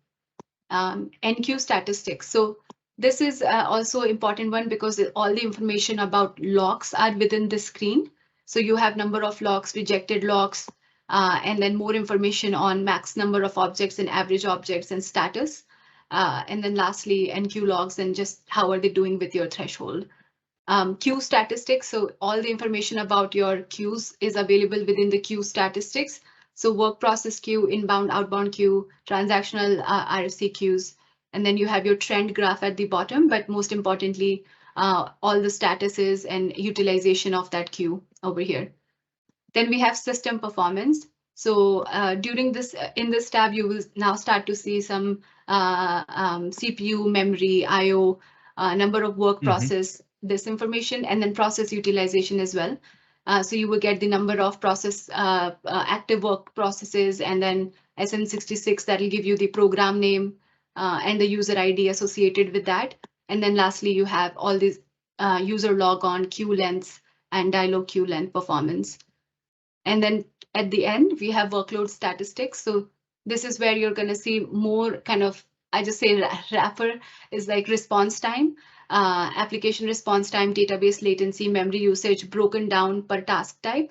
NQ statistics. So this is also important one because all the information about logs are within the screen. So you have number of logs, rejected logs, and then more information on max number of objects and average objects and status. And then lastly, NQ logs and just how are they doing with your threshold. Queue statistics. So all the information about your queues is available within the queue statistics. So work process queue, inbound, outbound queue, transactional RFC queues, and then you have your trend graph at the bottom, but most importantly, all the statuses and utilization of that queue over here. Then we have system performance. So during this, in this tab, you will now start to see some CPU, memory, IO, number of work process, this information, and then process utilization as well. So you will get the number of process active work processes, and then SN66 that will give you the program name and the user ID associated with that. And then lastly, you have all these user logon, queue lengths, and dialog queue length performance. And then at the end, we have workload statistics. So this is where you're going to see more kind of, I just say wrapper is like response time, application response time, database latency, memory usage broken down per task type.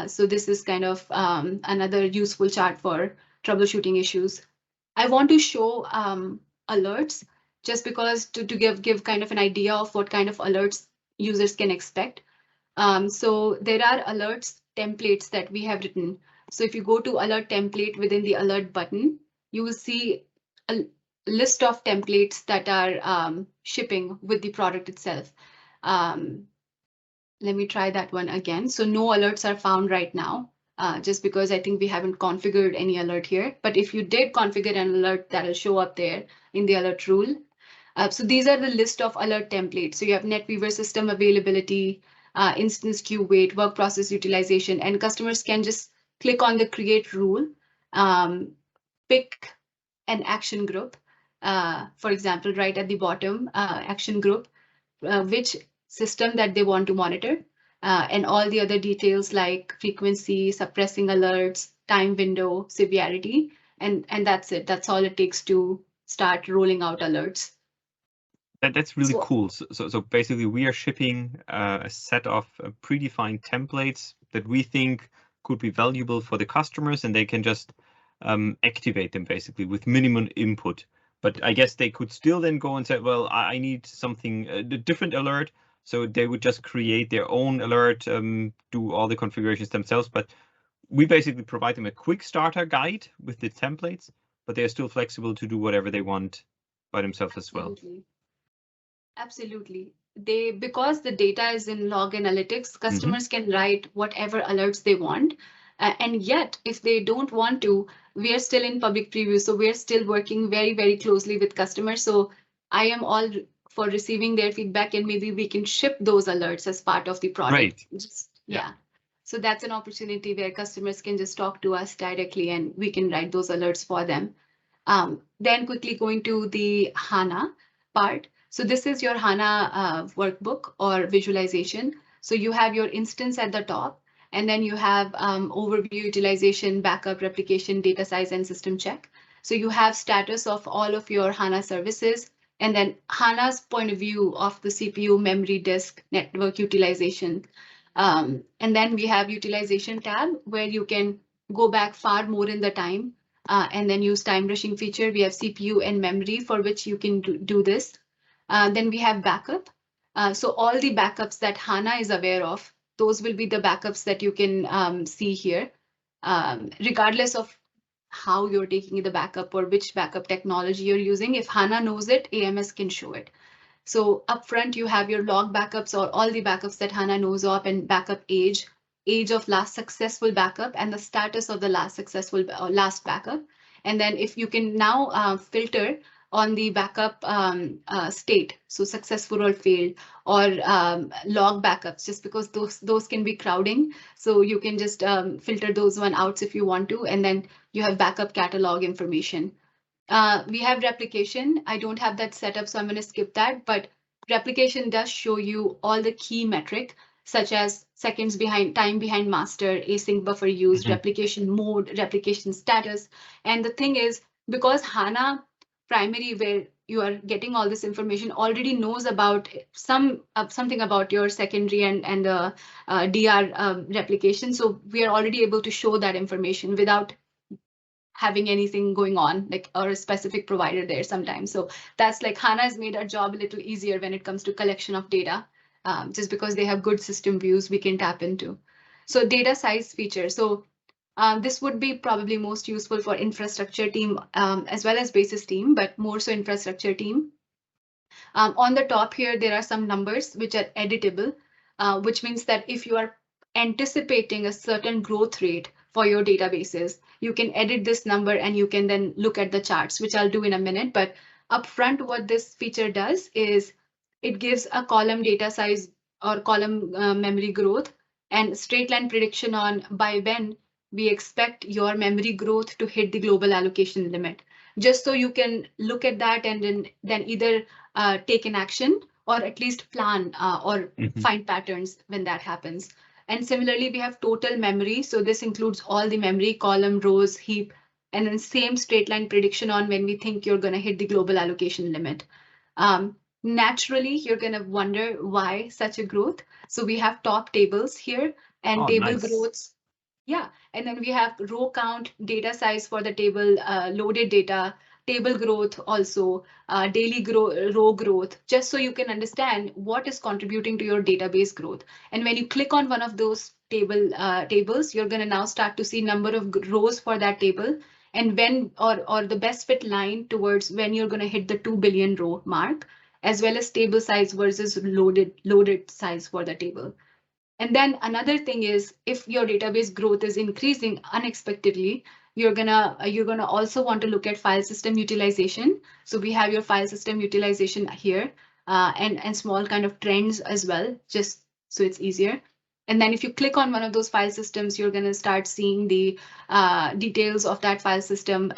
So this is kind of another useful chart for troubleshooting issues. I want to show alerts just because to give kind of an idea of what kind of alerts users can expect. So there are alerts templates that we have written. So if you go to alert template within the alert button, you will see a list of templates that are shipping with the product itself. Let me try that one again. So no alerts are found right now, just because I think we haven't configured any alert here. But if you did configure an alert, that'll show up there in the alert rule. So these are the list of alert templates. So you have NetWeaver system availability, instance queue weight, work process utilization, and customers can just click on the create rule, pick an action group, for example, right at the bottom, action group, which system that they want to monitor, and all the other details like frequency, suppressing alerts, time window, severity, and that's it. That's all it takes to start rolling out alerts. That's really cool. So basically, we are shipping a set of predefined templates that we think could be valuable for the customers, and they can just activate them basically with minimum input. But I guess they could still then go and say, well, I need something, a different alert. So they would just create their own alert, do all the configurations themselves. But we basically provide them a quick starter guide with the templates, but they're still flexible to do whatever they want by themselves as well. Absolutely. Because the data is in log analytics, customers can write whatever alerts they want. And yet, if they don't want to, we are still in public preview. So we're still working very, very closely with customers. So I am all for receiving their feedback, and maybe we can ship those alerts as part of the product. Right. Yeah. So that's an opportunity where customers can just talk to us directly and we can write those alerts for them. Then quickly going to the HANA part. So this is your HANA workbook or visualization. So you have your instance at the top, and then you have overview, utilization, backup, replication, data size, and system check. So you have status of all of your HANA services, and then HANA's point of view of the CPU, memory, disk, network utilization. And then we have utilization tab where you can go back far more in the time and then use time rushing feature. We have CPU and memory for which you can do this. Then we have backup. So all the backups that HANA is aware of, those will be the backups that you can see here, regardless of how you're taking the backup or which backup technology you're using. If HANA knows it, AMS can show it. So upfront, you have your log backups or all the backups that HANA knows of, and backup age of last successful backup, and the status of the last successful last backup. And then if you can now filter on the backup state, so successful or failed, or log backups, just because those can be crowding. So you can just filter those one out if you want to, and then you have backup catalog information. We have replication. I don't have that set up, so I'm going to skip that, but replication does show you all the key metric, such as seconds behind, time behind master, async buffer use, replication mode, replication status. And the thing is, because HANA primary, where you are getting all this information, already knows about something about your secondary and DR replication. So we are already able to show that information without having anything going on, like, or a specific provider there sometimes. So that's like HANA has made our job a little easier when it comes to collection of data, just because they have good system views we can tap into. So data size feature. So this would be probably most useful for infrastructure team as well as basis team, but more so infrastructure team. On the top here, there are some numbers which are editable, which means that if you are anticipating a certain growth rate for your databases, you can edit this number and you can then look at the charts, which I'll do in a minute. But upfront, what this feature does is it gives a column data size or column memory growth and straight line prediction on by when we expect your memory growth to hit the global allocation limit, just so you can look at that and then either take an action or at least plan or find patterns when that happens. And similarly, we have total memory. So this includes all the memory, column, rows, heap, and then same straight line prediction on when we think you're going to hit the global allocation limit. Naturally, you're going to wonder why such a growth. So we have top tables here and table growths. Yeah, and then we have row count, data size for the table, loaded data, table growth also, daily row growth, just so you can understand what is contributing to your database growth. And when you click on one of those tables, you're going to now start to see number of rows for that table, and when or the best fit line towards when you're going to hit the 2 billion row mark, as well as table size versus loaded size for the table. And then another thing is, if your database growth is increasing unexpectedly, you're gonna also want to look at file system utilization. So we have your file system utilization here, and small kind of trends as well, just so it's easier. And then if you click on one of those file systems, you're going to start seeing the details of that file system,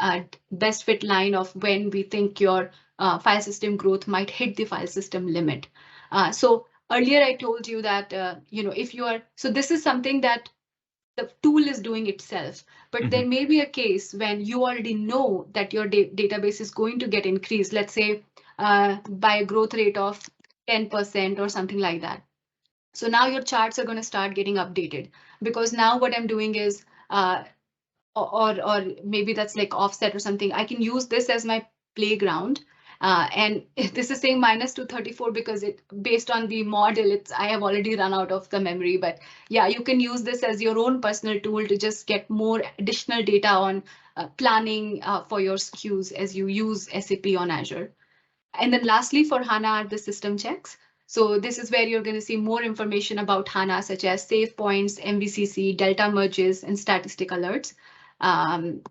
best fit line of when we think your file system growth might hit the file system limit. So earlier I told you that, if you are, so this is something that the tool is doing itself, but there may be a case when you already know that your database is going to get increased, let's say by a growth rate of 10% or something like that. So now your charts are going to start getting updated, because now what I'm doing is, or maybe that's like offset or something. I can use this as my playground. And this is saying -234 because it based on the model, I have already run out of the memory. But yeah, you can use this as your own personal tool to just get more additional data on planning for your SKUs as you use SAP on Azure. And then lastly, for HANA are the system checks. So this is where you're going to see more information about HANA, such as save points, MVCC, delta merges, and statistic alerts. And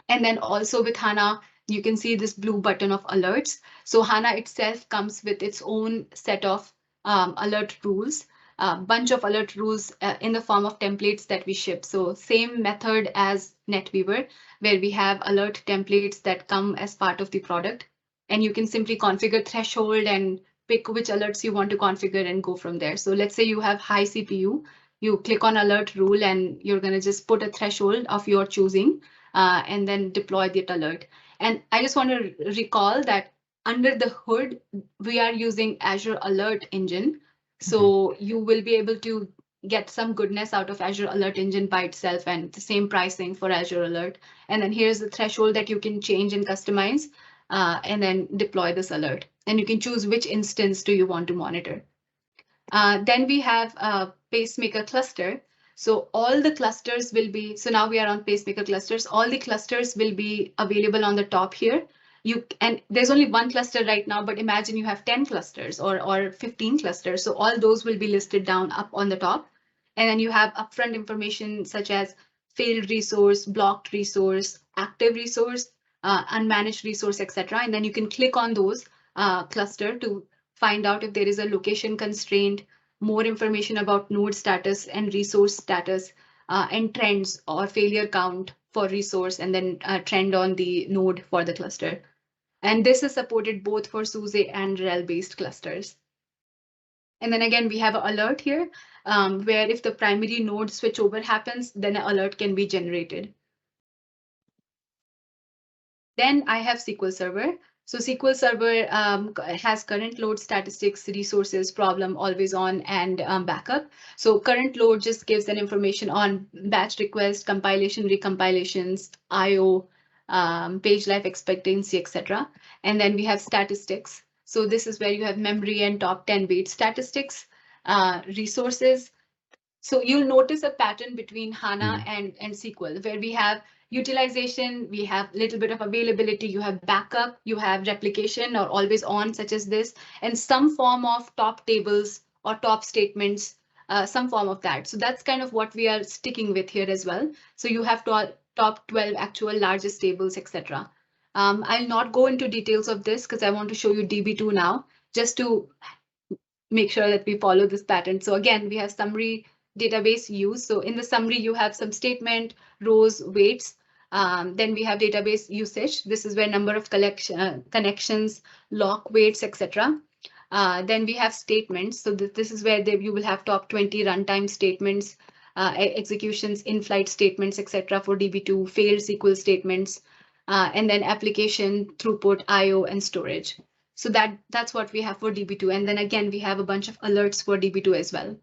then also with HANA, you can see this blue button of alerts. So HANA itself comes with its own set of alert rules, a bunch of alert rules in the form of templates that we ship. So same method as NetWeaver, where we have alert templates that come as part of the product. And you can simply configure threshold and pick which alerts you want to configure and go from there. So let's say you have high CPU, you click on alert rule and you're going to just put a threshold of your choosing and then deploy that alert. And I just want to recall that under the hood, we are using Azure Alert Engine. So you will be able to get some goodness out of Azure Alert Engine by itself, and the same pricing for Azure Alert. And then here's the threshold that you can change and customize. And then deploy this alert. And you can choose which instance do you want to monitor. Then we have a Pacemaker Cluster. So all the clusters will be, so now we are on Pacemaker Clusters. All the clusters will be available on the top here. And there's only one cluster right now, but imagine you have 10 clusters or 15 clusters. So all those will be listed down up on the top. And then you have upfront information such as failed resource, blocked resource, active resource, unmanaged resource, etc. And then you can click on those cluster to find out if there is a location constraint, more information about node status and resource status, and trends or failure count for resource, and then trend on the node for the cluster. And this is supported both for SUSE and RHEL-based clusters. And then again, we have an alert here, where if the primary node switchover happens, then an alert can be generated. Then I have SQL Server. So SQL Server has current load, statistics, resources, problem, always on, and backup. So current load just gives an information on batch request, compilation, recompilations, IO, page life expectancy, etc. And then we have statistics. So this is where you have memory and top 10 wait statistics, resources. So you'll notice a pattern between HANA and SQL, where we have utilization, we have a little bit of availability, you have backup, you have replication or always on, such as this, and some form of top tables or top statements, some form of that. So that's kind of what we are sticking with here as well. So you have top 12 actual largest tables, etc. I'll not go into details of this because I want to show you DB2 now, just to make sure that we follow this pattern. So again, we have summary database use. So in the summary, you have some statement, rows, weights. Then we have database usage. This is where number of connections, lock weights, etc. Then we have statements. So this is where you will have top 20 runtime statements, executions, in-flight statements, etc. for DB2, failed SQL statements, and then application, throughput, IO, and storage. So that's what we have for DB2. And then again, we have a bunch of alerts for DB2 as well.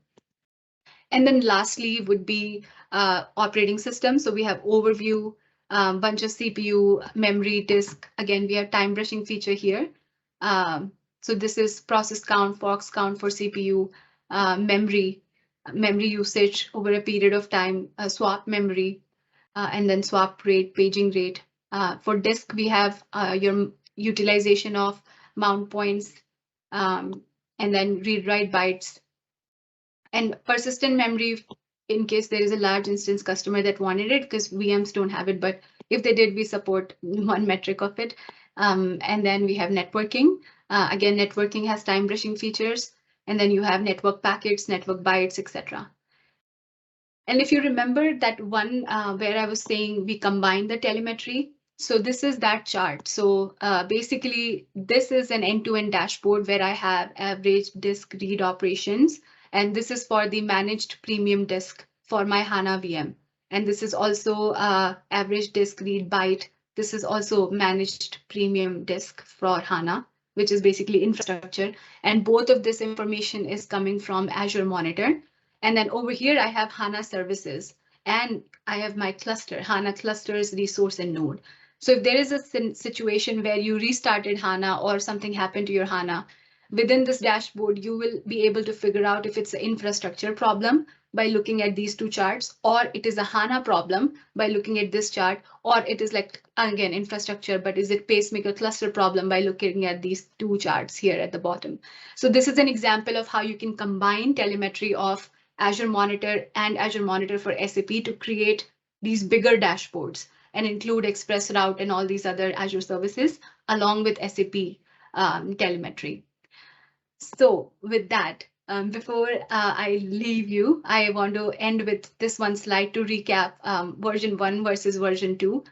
And then lastly would be operating system. So we have overview, bunch of CPU, memory, disk. Again, we have time brushing feature here. So this is process count, forks count for CPU, memory usage over a period of time, swap memory, and then swap rate, paging rate. For disk, we have your utilization of mount points, and then read-write bytes. And persistent memory, in case there is a large instance customer that wanted it, because VMs don't have it, but if they did, we support one metric of it. And then we have networking. Again, networking has time brushing features. And then you have network packets, network bytes, etc. And if you remember that one where I was saying we combine the telemetry, so this is that chart. So basically, this is an end-to-end dashboard where I have average disk read operations. And this is for the managed premium disk for my HANA VM. And this is also average disk read byte. This is also managed premium disk for HANA, which is basically infrastructure. And both of this information is coming from Azure Monitor. And then over here, I have HANA services, and I have my cluster, HANA clusters, resource, and node. So if there is a situation where you restarted HANA or something happened to your HANA, within this dashboard, you will be able to figure out if it's an infrastructure problem by looking at these two charts, or it is a HANA problem by looking at this chart, or it is like, again, infrastructure, but is it Pacemaker Cluster problem by looking at these two charts here at the bottom. So this is an example of how you can combine telemetry of Azure Monitor and Azure Monitor for SAP to create these bigger dashboards and include Express Route and all these other Azure services along with SAP telemetry. So with that, before I leave you, I want to end with this one slide to recap version 1 versus version 2.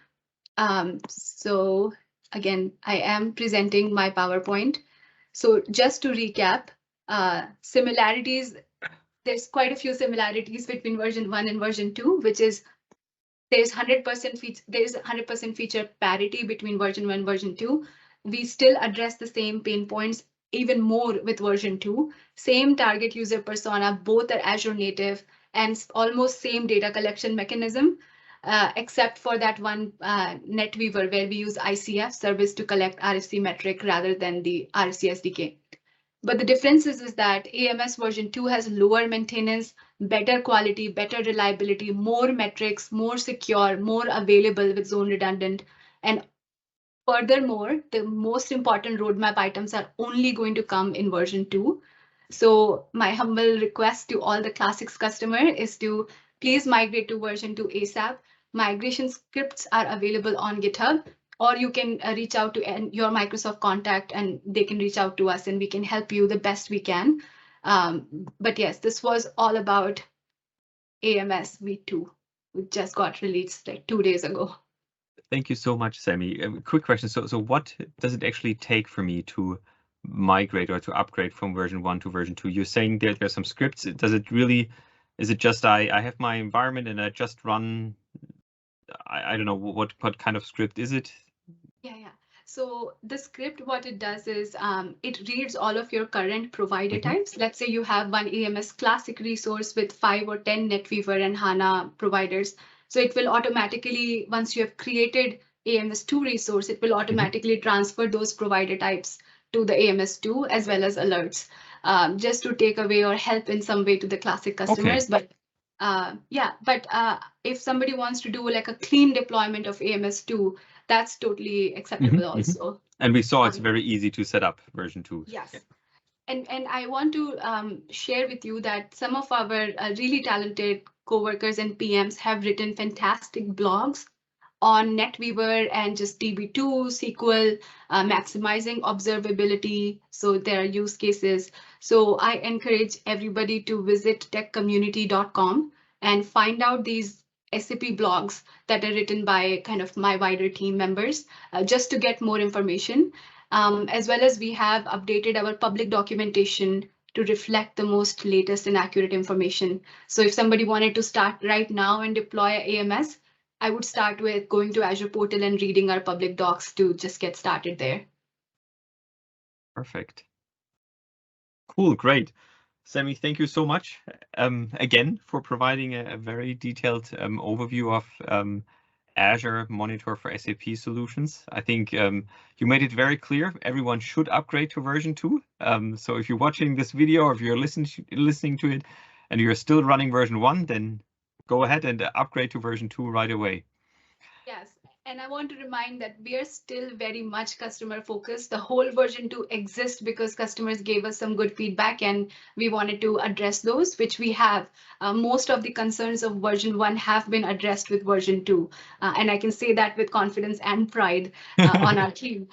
So again, I am presenting my PowerPoint. So just to recap, similarities, there's quite a few similarities between version 1 and version 2, which is there's 100% feature parity between version 1 and version 2. We still address the same pain points even more with version 2. Same target user persona, both are Azure native and almost same data collection mechanism, except for that one NetWeaver where we use ICF service to collect RFC metric rather than the RFC SDK. But the difference is that AMS version 2 has lower maintenance, better quality, better reliability, more metrics, more secure, more available with zone redundant. And furthermore, the most important roadmap items are only going to come in version 2. So my humble request to all the Classics customer is to please migrate to version 2 ASAP. Migration scripts are available on GitHub, or you can reach out to your Microsoft contact and they can reach out to us and we can help you the best we can. But yes, this was all about AMS v2, which just got released like 2 days ago. Thank you so much, Samie. Quick question. So what does it actually take for me to migrate or to upgrade from version 1 to version 2? You're saying there's some scripts. Does it really, is it just I have my environment and I just run, I don't know, what kind of script is it? Yeah. So the script, what it does is it reads all of your current provider types. Let's say you have one AMS classic resource with 5 or 10 NetWeaver and HANA providers. So it will automatically, once you have created AMS2 resource, it will automatically transfer those provider types to the AMS2 as well as alerts, just to take away or help in some way to the classic customers. Okay. But if somebody wants to do like a clean deployment of AMS2, that's totally acceptable also. And we saw it's very easy to set up version 2. Yes. Yeah. And I want to share with you that some of our really talented coworkers and PMs have written fantastic blogs on NetWeaver and just DB2, SQL, maximizing observability. So there are use cases. So I encourage everybody to visit techcommunity.com and find out these SAP blogs that are written by kind of my wider team members, just to get more information. As well as we have updated our public documentation to reflect the most latest and accurate information. So if somebody wanted to start right now and deploy AMS, I would start with going to Azure portal and reading our public docs to just get started there. Perfect. Cool, great. Samie, thank you so much again for providing a very detailed overview of Azure Monitor for SAP Solutions. I think you made it very clear everyone should upgrade to version 2. So if you're watching this video or if you're listening to it and you're still running version 1, then go ahead and upgrade to version 2 right away. Yes, and I want to remind that we are still very much customer focused. The whole version 2 exists because customers gave us some good feedback and we wanted to address those, which we have. Most of the concerns of version 1 have been addressed with version 2. And I can say that with confidence and pride on our team.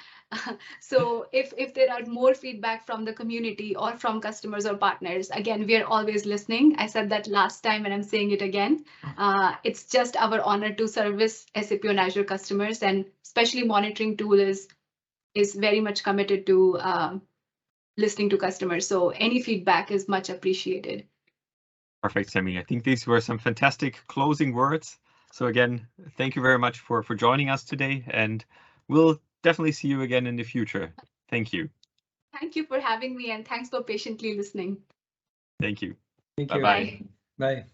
So if there are more feedback from the community or from customers or partners, again, we are always listening. I said that last time and I'm saying it again. It's just our honor to service SAP on Azure customers, and especially monitoring tool is very much committed to listening to customers. So any feedback is much appreciated. Perfect, Samie. I think these were some fantastic closing words. So again, thank you very much for joining us today, and we'll definitely see you again in the future. Thank you. Thank you for having me, and thanks for patiently listening. Thank you. Thank you. Bye-bye. Bye.